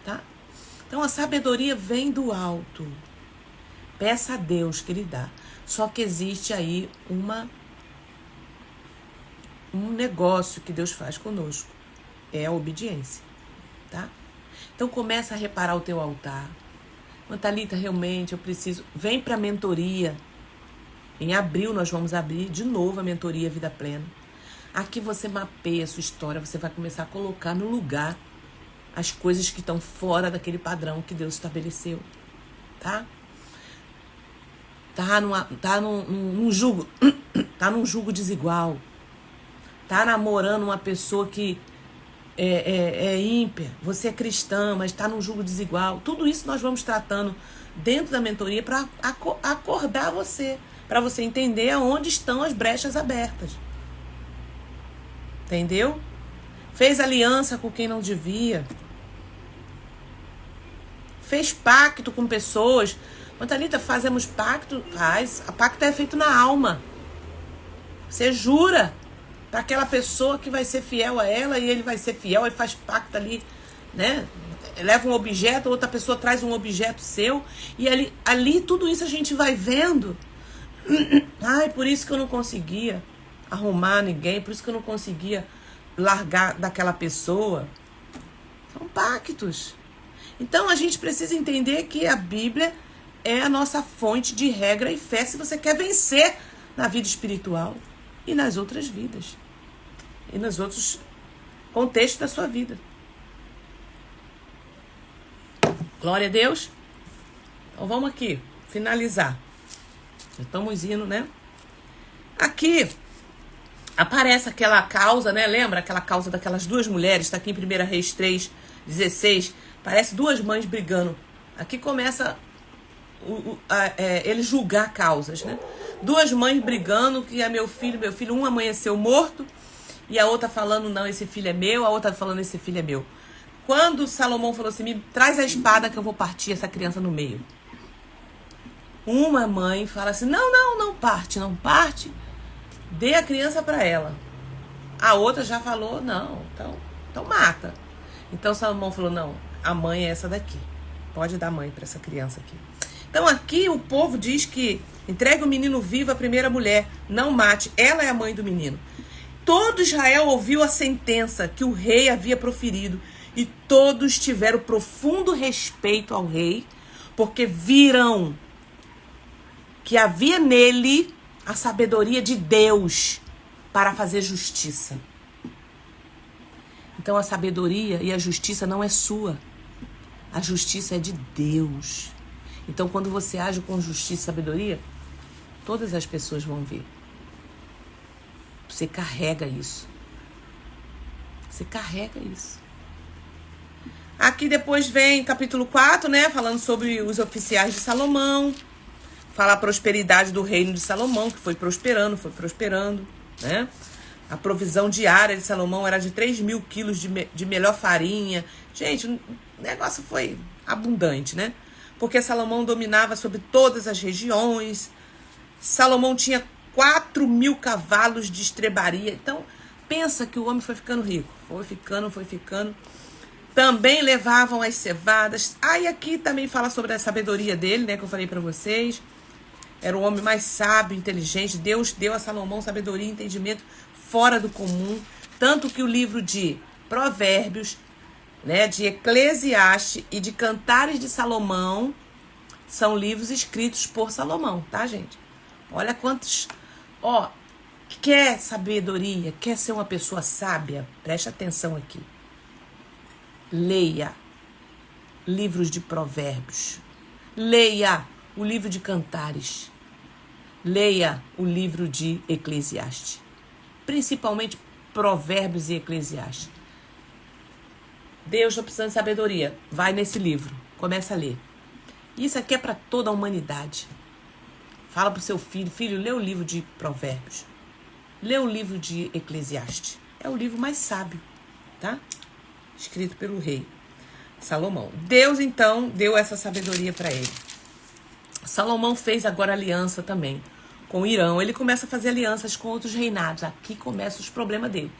tá? Então, a sabedoria vem do alto. Peça a Deus que Ele dá. Só que existe aí um negócio que Deus faz conosco. É a obediência, tá? Então, começa a reparar o teu altar. Thalita, realmente eu preciso... Vem para a mentoria. Em abril nós vamos abrir de novo a mentoria Vida Plena. Aqui você mapeia a sua história, você vai começar a colocar no lugar as coisas que estão fora daquele padrão que Deus estabeleceu, tá? Tá num jugo desigual. Tá namorando uma pessoa que é ímpia. Você é cristã, mas tá num jugo desigual. Tudo isso nós vamos tratando dentro da mentoria para acordar você, para você entender aonde estão as brechas abertas. Entendeu? Fez aliança com quem não devia. Fez pacto com pessoas. Thalita, fazemos pacto? Faz. A pacto é feito na alma. Você jura para aquela pessoa que vai ser fiel a ela e ele vai ser fiel, ele faz pacto ali, né? Leva um objeto, outra pessoa traz um objeto seu. E ali tudo isso a gente vai vendo. Ai, por isso que eu não conseguia arrumar ninguém, por isso que eu não conseguia largar daquela pessoa. São pactos. Então a gente precisa entender que a Bíblia é a nossa fonte de regra e fé se você quer vencer na vida espiritual e nas outras vidas. E nos outros contextos da sua vida. Glória a Deus. Então vamos aqui, finalizar. Já estamos indo, né? Aqui aparece aquela causa, né? Lembra aquela causa daquelas duas mulheres? Está aqui em 1 Reis 3:16. Parece duas mães brigando. Aqui começa ele julgar causas, né? Duas mães brigando, que é meu filho, um amanheceu morto, e a outra falando, não, esse filho é meu, a outra falando, esse filho é meu. Quando Salomão falou assim, me traz a espada que eu vou partir essa criança no meio. Uma mãe fala assim, não parte, dê a criança para ela. A outra já falou, não, então mata. Então Salomão falou, não, a mãe é essa daqui, pode dar mãe para essa criança aqui. Então aqui o povo diz que entregue o menino vivo à primeira mulher, não mate, ela é a mãe do menino. Todo Israel ouviu a sentença que o rei havia proferido e todos tiveram profundo respeito ao rei, porque viram que havia nele a sabedoria de Deus para fazer justiça. Então a sabedoria e a justiça não é sua, a justiça é de Deus. Então quando você age com justiça e sabedoria, todas as pessoas vão ver. Você carrega isso. Você carrega isso. Aqui depois vem capítulo 4, né? Falando sobre os oficiais de Salomão. Fala a prosperidade do reino de Salomão, que foi prosperando, né? A provisão diária de Salomão era de 3.000 quilos de melhor farinha. Gente, o negócio foi abundante, né? Porque Salomão dominava sobre todas as regiões. Salomão tinha 4.000 cavalos de estrebaria. Então, pensa que o homem foi ficando rico. Foi ficando. Também levavam as cevadas. Aí aqui também fala sobre a sabedoria dele, né? Que eu falei para vocês. Era o homem mais sábio, inteligente. Deus deu a Salomão sabedoria e entendimento fora do comum. Tanto que o livro de Provérbios, né, de Eclesiastes e de Cantares de Salomão são livros escritos por Salomão, tá, gente? Olha quantos... quer sabedoria, quer ser uma pessoa sábia? Preste atenção aqui. Leia livros de Provérbios. Leia o livro de Cantares. Leia o livro de Eclesiastes. Principalmente Provérbios e Eclesiastes. Deus, estou precisando de sabedoria. Vai nesse livro. Começa a ler. Isso aqui é para toda a humanidade. Fala para o seu filho. Filho, lê o livro de Provérbios. Lê o livro de Eclesiastes. É o livro mais sábio, tá? Escrito pelo rei Salomão. Deus, então, deu essa sabedoria para ele. Salomão fez agora aliança também com o Irã. Ele começa a fazer alianças com outros reinados. Aqui começam os problemas dele.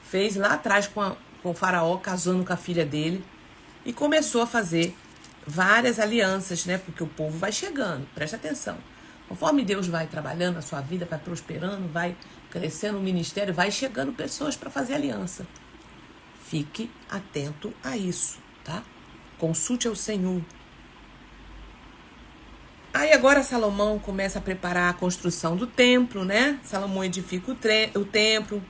Fez lá atrás com o faraó, casando com a filha dele. E começou a fazer várias alianças, né? Porque o povo vai chegando. Presta atenção. Conforme Deus vai trabalhando a sua vida, vai prosperando, vai crescendo o ministério, vai chegando pessoas para fazer aliança. Fique atento a isso, tá? Consulte ao Senhor. Aí agora Salomão começa a preparar a construção do templo, né? Salomão edifica o templo.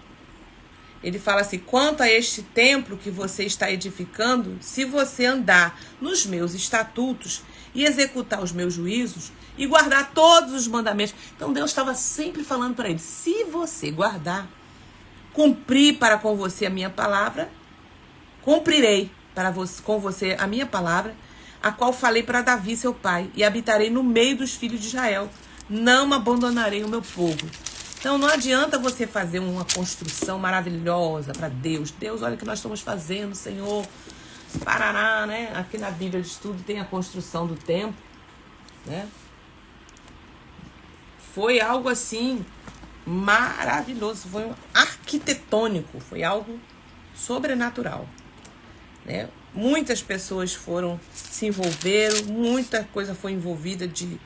Ele fala assim: quanto a este templo que você está edificando, se você andar nos meus estatutos e executar os meus juízos e guardar todos os mandamentos. Então Deus estava sempre falando para ele: se você guardar, cumprir para com você a minha palavra, cumprirei com você a minha palavra, a qual falei para Davi, seu pai, e habitarei no meio dos filhos de Israel. Não abandonarei o meu povo. Então não adianta você fazer uma construção maravilhosa para Deus. Deus, olha o que nós estamos fazendo, Senhor. Paraná, né? Aqui na Bíblia de Estudo tem a construção do templo, né? Foi algo assim maravilhoso, foi arquitetônico, foi algo sobrenatural, né? Muitas pessoas se envolveram, muita coisa foi envolvida de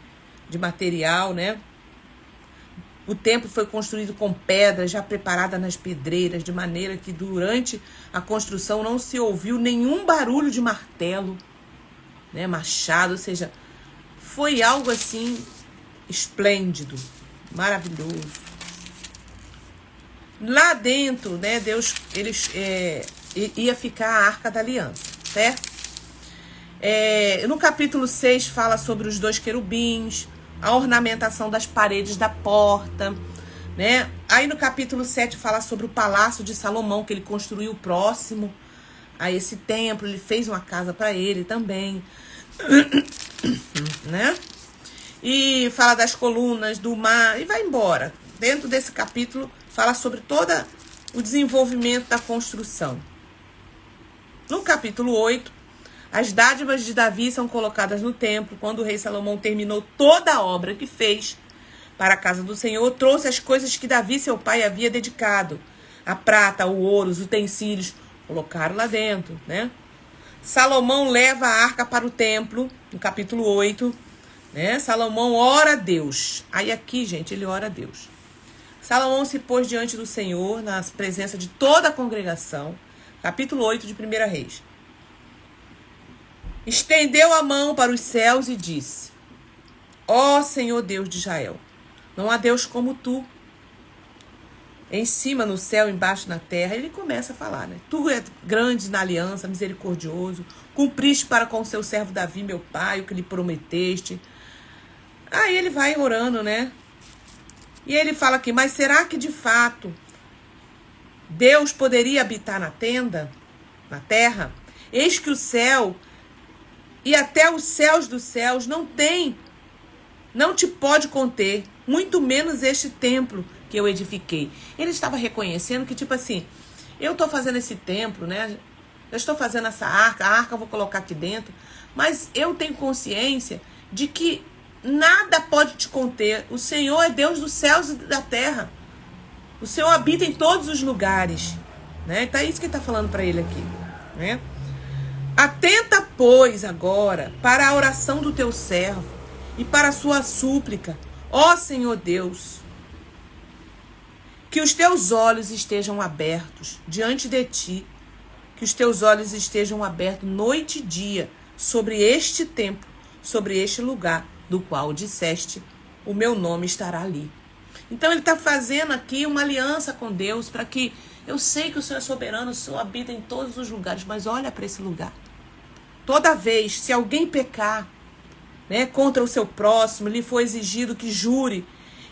material, né? O templo foi construído com pedras já preparadas nas pedreiras, de maneira que durante a construção não se ouviu nenhum barulho de martelo, né? Machado, ou seja, foi algo assim esplêndido, maravilhoso. Lá dentro, né, Deus, ia ficar a Arca da Aliança, certo? No capítulo 6 fala sobre os 2 querubins, a ornamentação das paredes da porta, né? Aí no capítulo 7 fala sobre o palácio de Salomão, que ele construiu próximo a esse templo, ele fez uma casa para ele também, né? E fala das colunas, do mar, e vai embora. Dentro desse capítulo fala sobre todo o desenvolvimento da construção. No capítulo 8, as dádivas de Davi são colocadas no templo. Quando o rei Salomão terminou toda a obra que fez para a casa do Senhor, trouxe as coisas que Davi, seu pai, havia dedicado. A prata, o ouro, os utensílios, colocaram lá dentro, né? Salomão leva a arca para o templo, no capítulo 8, né? Salomão ora a Deus. Aí aqui, gente, ele ora a Deus. Salomão se pôs diante do Senhor, na presença de toda a congregação. Capítulo 8 de 1 Reis. Estendeu a mão para os céus e disse: ó Senhor Deus de Israel, não há Deus como tu. Em cima no céu, embaixo na terra. Ele começa a falar, né? Tu é grande na aliança, misericordioso. Cumpriste para com o seu servo Davi, meu pai, o que lhe prometeste. Aí ele vai orando, né? E ele fala aqui: mas será que de fato Deus poderia habitar na tenda, na terra? Eis que o céu e até os céus dos céus não te pode conter, muito menos este templo que eu edifiquei. Ele estava reconhecendo que, tipo assim, eu estou fazendo esse templo, né? Eu estou fazendo essa arca, a arca eu vou colocar aqui dentro, mas eu tenho consciência de que nada pode te conter. O Senhor é Deus dos céus e da terra. O Senhor habita em todos os lugares, né? Então é isso que ele está falando para ele aqui, né? Atenta, pois, agora para a oração do teu servo e para a sua súplica, ó Senhor Deus, que os teus olhos estejam abertos diante de ti, que os teus olhos estejam abertos noite e dia sobre este templo, sobre este lugar do qual disseste, o meu nome estará ali. Então ele está fazendo aqui uma aliança com Deus para que, eu sei que o Senhor é soberano, o Senhor habita em todos os lugares, mas olha para esse lugar. Toda vez, se alguém pecar, né, contra o seu próximo, lhe foi exigido que jure,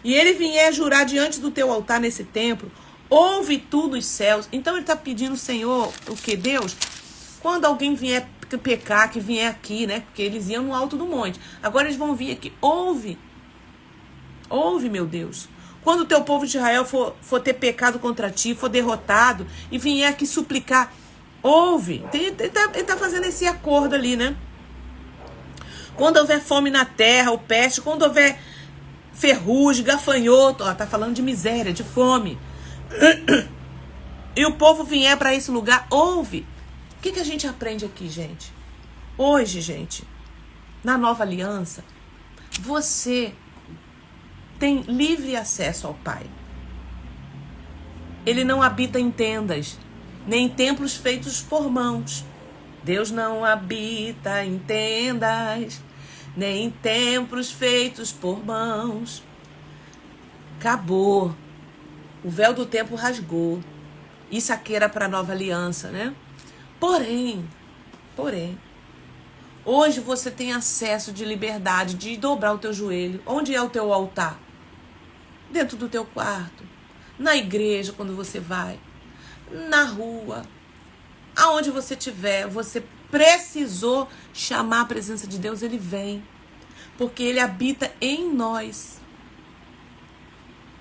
e ele vier jurar diante do teu altar nesse templo, ouve tu nos céus. Então ele está pedindo, Senhor, o que? Deus, quando alguém vier pecar, que vier aqui, né? Porque eles iam no alto do monte. Agora eles vão vir aqui. Ouve, meu Deus. Quando o teu povo de Israel for ter pecado contra ti, for derrotado, e vier aqui suplicar, ouve. Ele tá fazendo esse acordo ali, né? Quando houver fome na terra, ou peste, quando houver ferrugem, gafanhoto, ó, tá falando de miséria, de fome, e o povo vier para esse lugar, ouve. O que a gente aprende aqui, gente? Hoje, gente, na nova aliança, você tem livre acesso ao Pai. Ele não habita em tendas, nem em templos feitos por mãos. Deus não habita em tendas, nem em templos feitos por mãos. Acabou. O véu do tempo rasgou. Isso aqui era para a nova aliança, né? Porém, hoje você tem acesso de liberdade de dobrar o teu joelho. Onde é o teu altar? Dentro do teu quarto, na igreja quando você vai, na rua, aonde você estiver, você precisou chamar a presença de Deus, ele vem, porque ele habita em nós.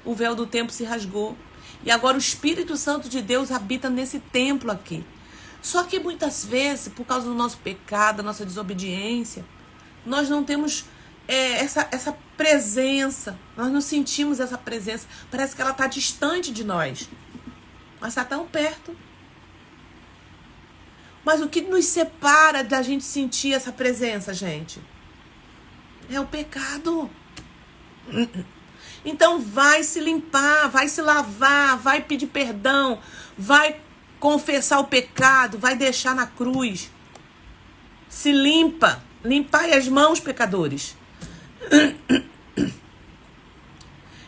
O véu do tempo se rasgou e agora o Espírito Santo de Deus habita nesse templo aqui. Só que muitas vezes, por causa do nosso pecado, da nossa desobediência, nós não temos essa presença, nós não sentimos essa presença, parece que ela está distante de nós, mas está tão perto. Mas o que nos separa da gente sentir essa presença, gente? É o pecado. Então vai se limpar, vai se lavar, vai pedir perdão, vai confessar o pecado, vai deixar na cruz. Se limpa, limpai as mãos, pecadores.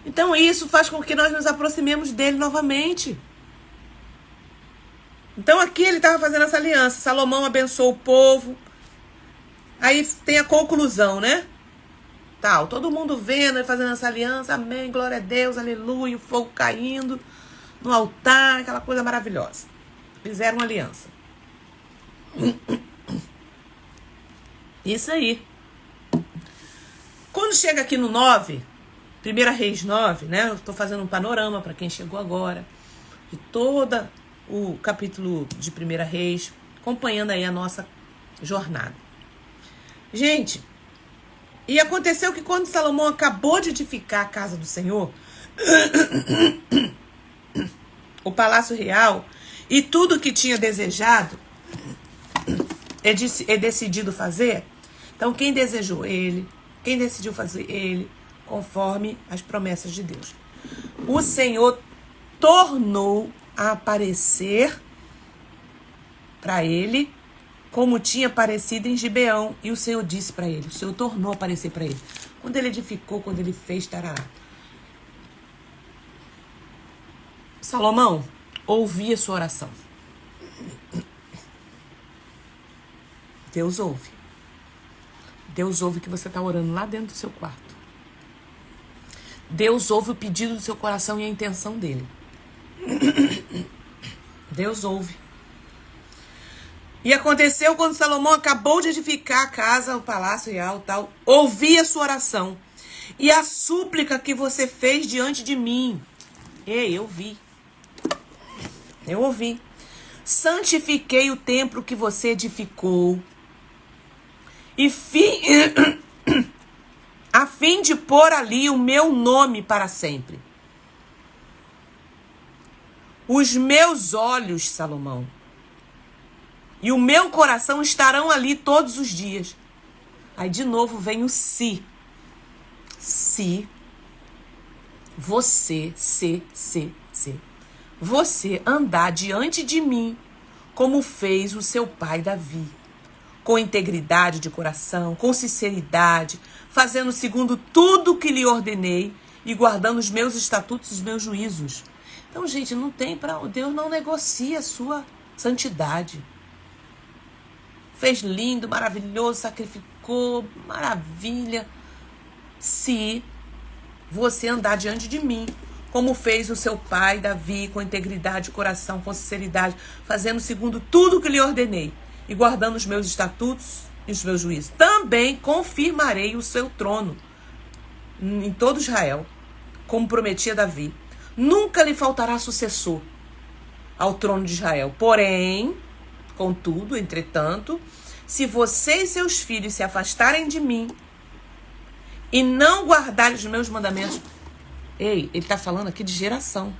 Então isso faz com que nós nos aproximemos dele novamente. Então aqui ele estava fazendo essa aliança. Salomão abençoou o povo. Aí tem a conclusão, né? Tal, todo mundo vendo ele fazendo essa aliança. Amém, glória a Deus, aleluia. O fogo caindo no altar, aquela coisa maravilhosa. Fizeram uma aliança. Isso aí. Quando chega aqui no 9, 1 Reis 9, né? Eu estou fazendo um panorama para quem chegou agora, de todo o capítulo de 1 Reis, acompanhando aí a nossa jornada. Gente, e aconteceu que quando Salomão acabou de edificar a casa do Senhor, o palácio real e tudo que tinha desejado, decidido fazer. Então quem desejou ele, quem decidiu fazer ele, conforme as promessas de Deus. O Senhor tornou a aparecer para ele como tinha aparecido em Gibeão. E o Senhor disse para ele, o Senhor tornou a aparecer para ele. Quando ele edificou, quando ele fez, tarará. Salomão, ouvi a sua oração. Deus ouve. Deus ouve que você está orando lá dentro do seu quarto. Deus ouve o pedido do seu coração e a intenção dele. Deus ouve. E aconteceu quando Salomão acabou de edificar a casa, o palácio real, tal. Ouvi a sua oração e a súplica que você fez diante de mim. Ei, eu vi. Eu ouvi. Santifiquei o templo que você edificou a fim de pôr ali o meu nome para sempre. Os meus olhos, Salomão, e o meu coração estarão ali todos os dias. Aí de novo vem o se. Se você, você andar diante de mim, como fez o seu pai Davi, com integridade de coração, com sinceridade, fazendo segundo tudo que lhe ordenei e guardando os meus estatutos e os meus juízos. Então, gente, não tem para Deus não negocia a sua santidade. Fez lindo, maravilhoso, sacrificou ficou maravilha se você andar diante de mim, como fez o seu pai Davi, com integridade, coração, com sinceridade, fazendo segundo tudo que lhe ordenei e guardando os meus estatutos e os meus juízos. Também confirmarei o seu trono em todo Israel, como prometia Davi. Nunca lhe faltará sucessor ao trono de Israel. Porém, contudo, entretanto, se você e seus filhos se afastarem de mim e não guardarem os meus mandamentos... Ei, ele está falando aqui de geração.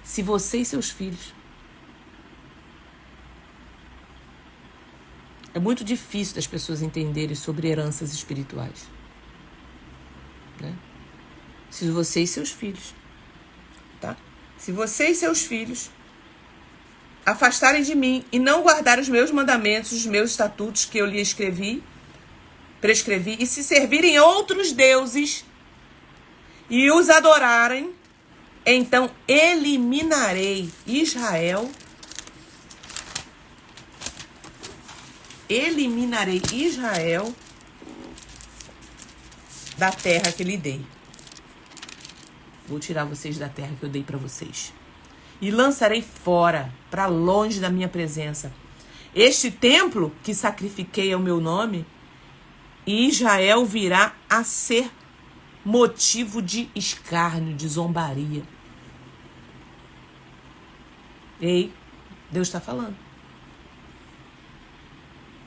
Se você e seus filhos... É muito difícil das pessoas entenderem sobre heranças espirituais, né? Se você e seus filhos, tá? Se você e seus filhos afastarem de mim e não guardarem os meus mandamentos, os meus estatutos que eu lhe prescrevi, e se servirem outros deuses e os adorarem, então eliminarei Israel da terra que lhe dei. Vou tirar vocês da terra que eu dei para vocês. E lançarei fora, para longe da minha presença, este templo que sacrifiquei ao meu nome, e Israel virá a ser motivo de escárnio, de zombaria. Ei, Deus está falando.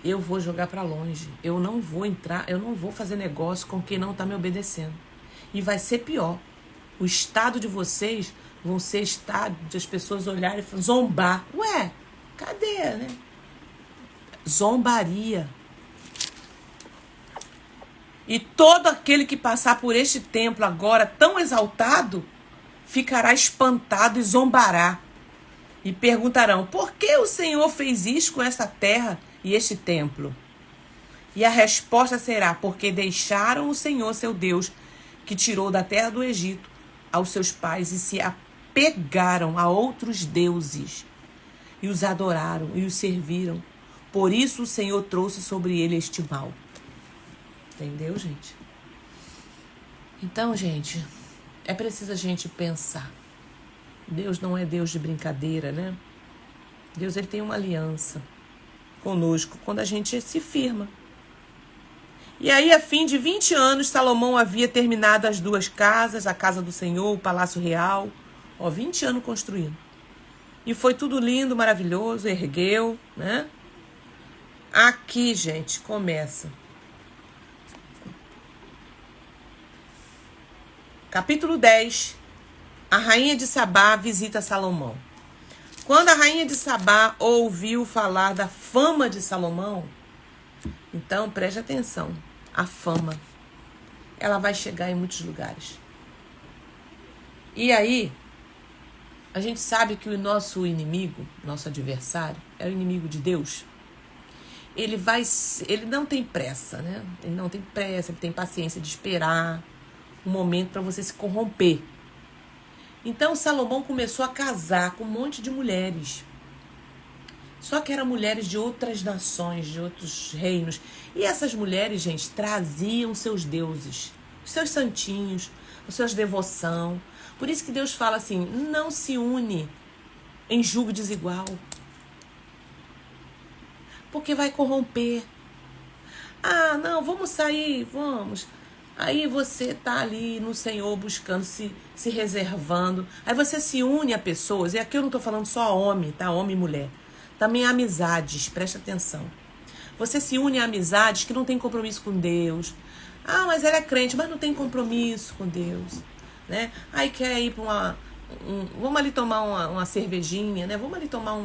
Eu vou jogar para longe. Eu não vou entrar, eu não vou fazer negócio com quem não está me obedecendo. E vai ser pior. O estado de vocês vão ser estado de as pessoas olharem e zombar. Ué, cadê, né? Zombaria. E todo aquele que passar por este templo agora tão exaltado, ficará espantado e zombará. E perguntarão, por que o Senhor fez isso com esta terra e este templo? E a resposta será, porque deixaram o Senhor, seu Deus, que tirou da terra do Egito aos seus pais, e se apegaram a outros deuses, e os adoraram e os serviram. Por isso o Senhor trouxe sobre ele este mal. Entendeu, gente? Então, gente, é preciso a gente pensar. Deus não é Deus de brincadeira, né? Deus, ele tem uma aliança conosco quando a gente se firma. E aí, a fim de 20 anos, Salomão havia terminado as 2 casas, a casa do Senhor, o palácio real. 20 anos construindo. E foi tudo lindo, maravilhoso, ergueu, né? Aqui, gente, começa. Capítulo 10. A rainha de Sabá visita Salomão. Quando a rainha de Sabá ouviu falar da fama de Salomão, então preste atenção, a fama, ela vai chegar em muitos lugares. E aí, a gente sabe que o nosso inimigo, nosso adversário, é o inimigo de Deus. Ele não tem pressa, né? Ele não tem pressa, ele tem paciência de esperar um momento para você se corromper. Então Salomão começou a casar com um monte de mulheres. Só que eram mulheres de outras nações, de outros reinos. E essas mulheres, gente, traziam seus deuses, os seus santinhos, as suas devoção. Por isso que Deus fala assim, não se une em julgo desigual. Porque vai corromper. Ah, não, vamos sair, vamos. Aí você tá ali no Senhor buscando, se reservando. Aí você se une a pessoas. E aqui eu não tô falando só homem, tá? Homem e mulher. Também amizades, presta atenção. Você se une a amizades que não tem compromisso com Deus. Ah, mas ela é crente, mas não tem compromisso com Deus, né? Aí quer ir para vamos ali tomar uma cervejinha, né? Vamos ali tomar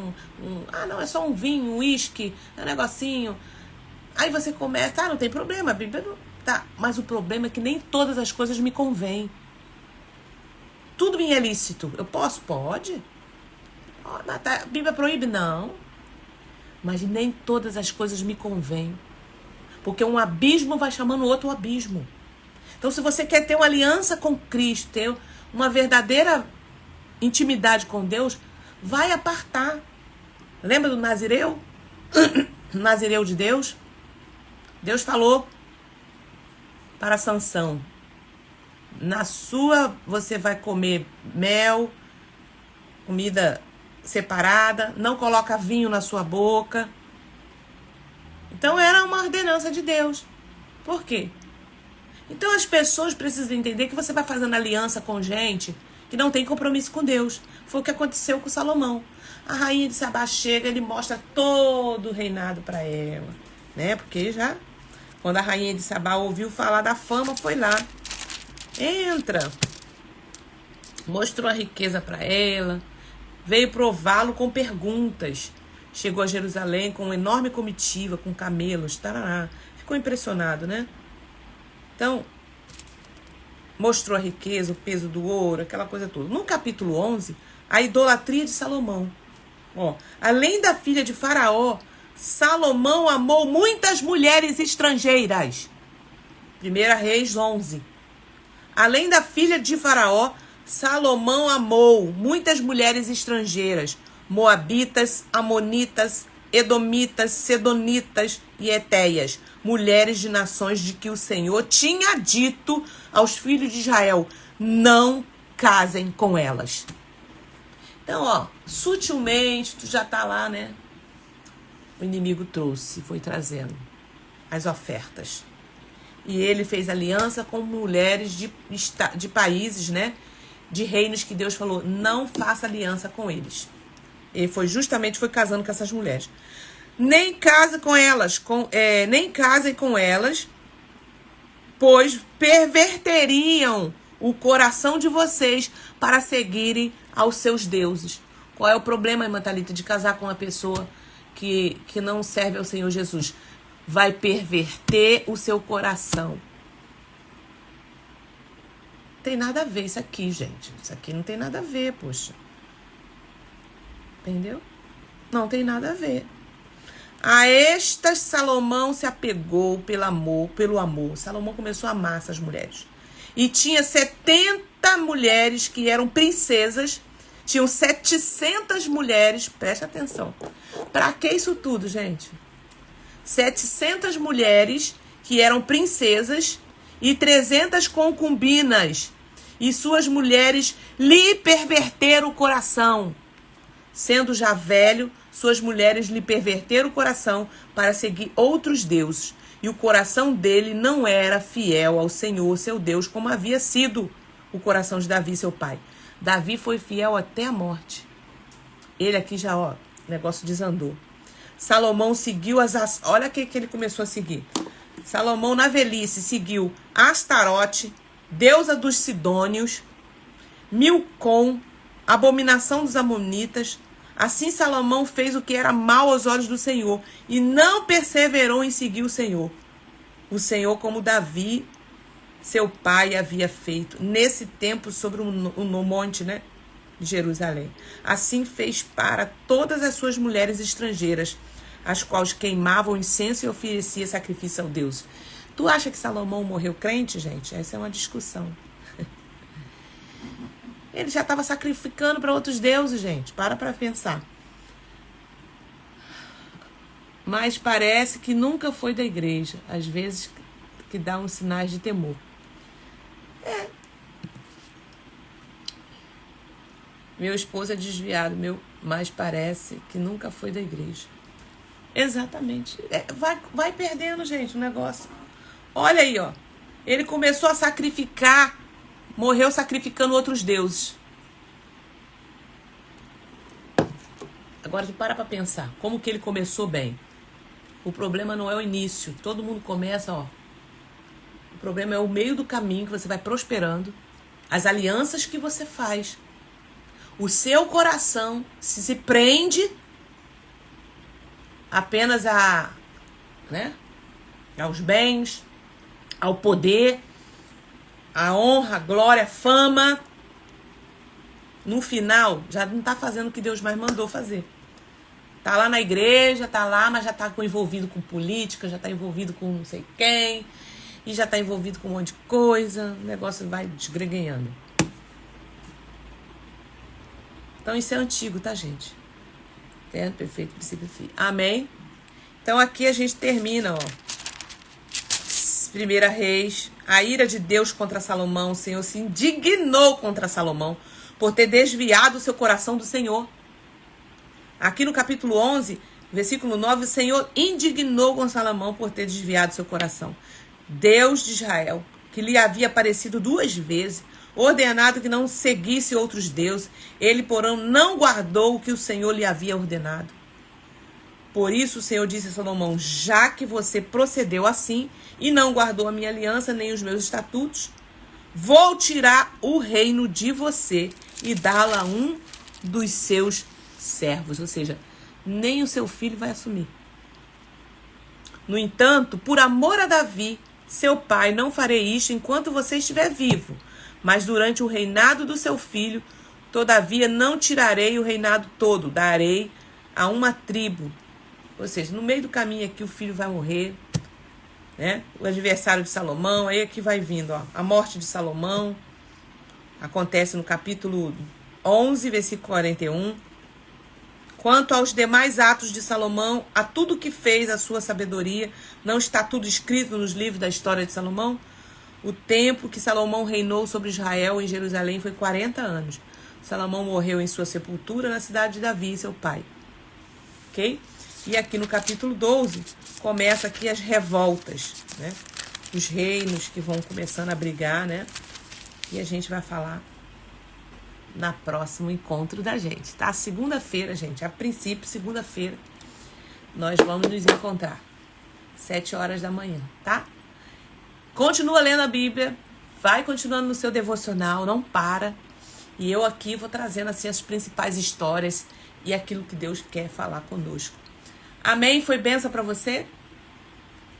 ah, não, é só um vinho, um uísque, é um negocinho. Aí você começa, não tem problema, a Bíblia não... Tá, mas o problema é que nem todas as coisas me convêm. Tudo me é lícito. Eu posso? Pode. A Bíblia proíbe? Não. Mas nem todas as coisas me convêm. Porque um abismo vai chamando outro abismo. Então, se você quer ter uma aliança com Cristo, ter uma verdadeira intimidade com Deus, vai apartar. Lembra do Nazireu? Nazireu de Deus? Deus falou para Sansão: você vai comer mel, comida separada, não coloca vinho na sua boca. Então era uma ordenança de Deus. Por quê? Então as pessoas precisam entender que você vai fazendo aliança com gente que não tem compromisso com Deus. Foi o que aconteceu com Salomão. A rainha de Sabá chega, ele mostra todo o reinado para ela, né? Porque já, quando a rainha de Sabá ouviu falar da fama, foi lá. Entra. Mostrou a riqueza para ela. Veio prová-lo com perguntas. Chegou a Jerusalém com uma enorme comitiva, com camelos, tarará. Ficou impressionado, né? Então, mostrou a riqueza, o peso do ouro, aquela coisa toda. No capítulo 11, a idolatria de Salomão. Ó, além da filha de Faraó, Salomão amou muitas mulheres estrangeiras. 1 Reis 11. Além da filha de Faraó, Salomão amou muitas mulheres estrangeiras, moabitas, amonitas, edomitas, sedonitas e etéias, mulheres de nações de que o Senhor tinha dito aos filhos de Israel: não casem com elas. Então, ó, sutilmente, tu já tá lá, né? O inimigo foi trazendo as ofertas. E ele fez aliança com mulheres de países, né? De reinos que Deus falou: não faça aliança com eles. Ele foi casando com essas mulheres. Nem casem com elas, pois perverteriam o coração de vocês para seguirem aos seus deuses. Qual é o problema, irmã Thalita, de casar com uma pessoa que não serve ao Senhor Jesus? Vai perverter o seu coração. Tem nada a ver isso aqui, gente. Isso aqui não tem nada a ver, poxa. Entendeu? Não tem nada a ver. A estas Salomão se apegou pelo amor. Salomão começou a amar essas mulheres. E tinha 70 mulheres que eram princesas. Tinham 700 mulheres. Presta atenção. Para que isso tudo, gente? 700 mulheres que eram princesas e 300 concubinas. E suas mulheres lhe perverteram o coração. Sendo já velho, suas mulheres lhe perverteram o coração para seguir outros deuses. E o coração dele não era fiel ao Senhor, seu Deus, como havia sido o coração de Davi, seu pai. Davi foi fiel até a morte. Ele aqui já, ó, o negócio desandou. Salomão seguiu olha o que ele começou a seguir. Salomão, na velhice, seguiu Astarote, deusa dos Sidônios, Milcom, abominação dos Amonitas. Assim Salomão fez o que era mal aos olhos do Senhor e não perseverou em seguir o Senhor. O Senhor, como Davi, seu pai, havia feito nesse tempo sobre no monte, né, de Jerusalém. Assim fez para todas as suas mulheres estrangeiras, as quais queimavam incenso e oferecia sacrifício ao Deus. Tu acha que Salomão morreu crente, gente? Essa é uma discussão. Ele já estava sacrificando para outros deuses, gente. Para pensar. Mas parece que nunca foi da igreja. Às vezes que dá uns sinais de temor. Meu esposo é desviado, mas parece que nunca foi da igreja. Exatamente. Vai perdendo, gente, o negócio. Olha aí, ó. Ele começou a sacrificar, morreu sacrificando outros deuses. Agora tu para pensar. Como que ele começou bem? O problema não é o início. Todo mundo começa, ó. O problema é o meio do caminho que você vai prosperando. As alianças que você faz. O seu coração se prende apenas aos bens, ao poder, a honra, a glória, a fama. No final, já não está fazendo o que Deus mais mandou fazer. Tá lá na igreja, tá lá, mas já tá envolvido com política, já tá envolvido com não sei quem, e já tá envolvido com um monte de coisa, o negócio vai desgreguenhando. Então isso é antigo, tá, gente? Eterno, perfeito, princípio e fim. Amém? Então aqui a gente termina, ó. 1 Reis, a ira de Deus contra Salomão, o Senhor se indignou contra Salomão por ter desviado o seu coração do Senhor. Aqui no capítulo 11, versículo 9, o Senhor indignou com Salomão por ter desviado seu coração. Deus de Israel, que lhe havia aparecido 2 vezes, ordenado que não seguisse outros deuses, ele, porém, não guardou o que o Senhor lhe havia ordenado. Por isso o Senhor disse a Salomão: já que você procedeu assim e não guardou a minha aliança nem os meus estatutos, vou tirar o reino de você e dá-la a um dos seus servos. Ou seja, nem o seu filho vai assumir. No entanto, por amor a Davi, seu pai, não farei isto enquanto você estiver vivo. Mas durante o reinado do seu filho, todavia não tirarei o reinado todo, darei a uma tribo. Ou seja, no meio do caminho aqui o filho vai morrer, né? O adversário de Salomão, aí aqui vai vindo, ó, a morte de Salomão. Acontece no capítulo 11, versículo 41. Quanto aos demais atos de Salomão, a tudo que fez, a sua sabedoria, não está tudo escrito nos livros da história de Salomão? O tempo que Salomão reinou sobre Israel em Jerusalém foi 40 anos. Salomão morreu em sua sepultura na cidade de Davi, seu pai. Ok? E aqui no capítulo 12, começa aqui as revoltas, né? Os reinos que vão começando a brigar, né? E a gente vai falar na próximo encontro da gente, tá? Segunda-feira, gente, a princípio, segunda-feira, nós vamos nos encontrar. 7 horas da manhã, tá? Continua lendo a Bíblia, vai continuando no seu devocional, não para. E eu aqui vou trazendo assim as principais histórias e aquilo que Deus quer falar conosco. Amém? Foi bênção para você?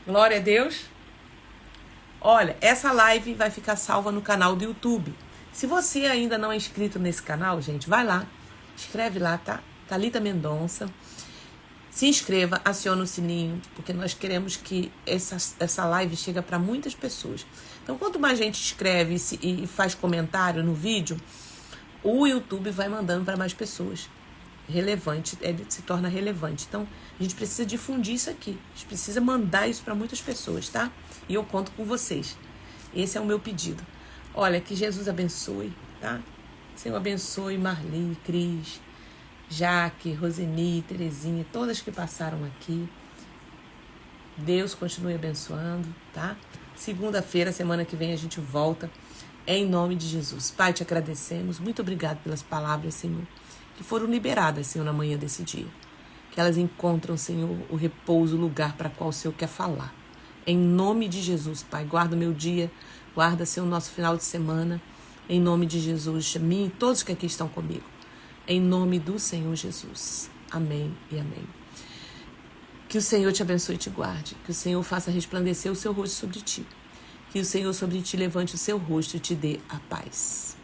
Glória a Deus. Olha, essa live vai ficar salva no canal do YouTube. Se você ainda não é inscrito nesse canal, gente, vai lá, escreve lá, tá? Thalita Mendonça. Se inscreva, aciona o sininho, porque nós queremos que essa live chegue para muitas pessoas. Então, quanto mais gente escreve e faz comentário no vídeo, o YouTube vai mandando para mais pessoas. Relevante, ele se torna relevante. Então, a gente precisa difundir isso aqui. A gente precisa mandar isso para muitas pessoas, tá? E eu conto com vocês. Esse é o meu pedido. Olha, que Jesus abençoe, tá? Senhor abençoe Marli, Cris, Jaque, Roseni, Terezinha, todas que passaram aqui. Deus continue abençoando, tá? Segunda-feira, semana que vem, a gente volta em nome de Jesus. Pai, te agradecemos. Muito obrigado pelas palavras, Senhor, que foram liberadas, Senhor, na manhã desse dia. Que elas encontram, Senhor, o repouso, o lugar para qual o Senhor quer falar. Em nome de Jesus, Pai, guarda o meu dia, guarda, Senhor, o nosso final de semana. Em nome de Jesus, mim e todos que aqui estão comigo. Em nome do Senhor Jesus. Amém e amém. Que o Senhor te abençoe e te guarde. Que o Senhor faça resplandecer o seu rosto sobre ti. Que o Senhor sobre ti levante o seu rosto e te dê a paz.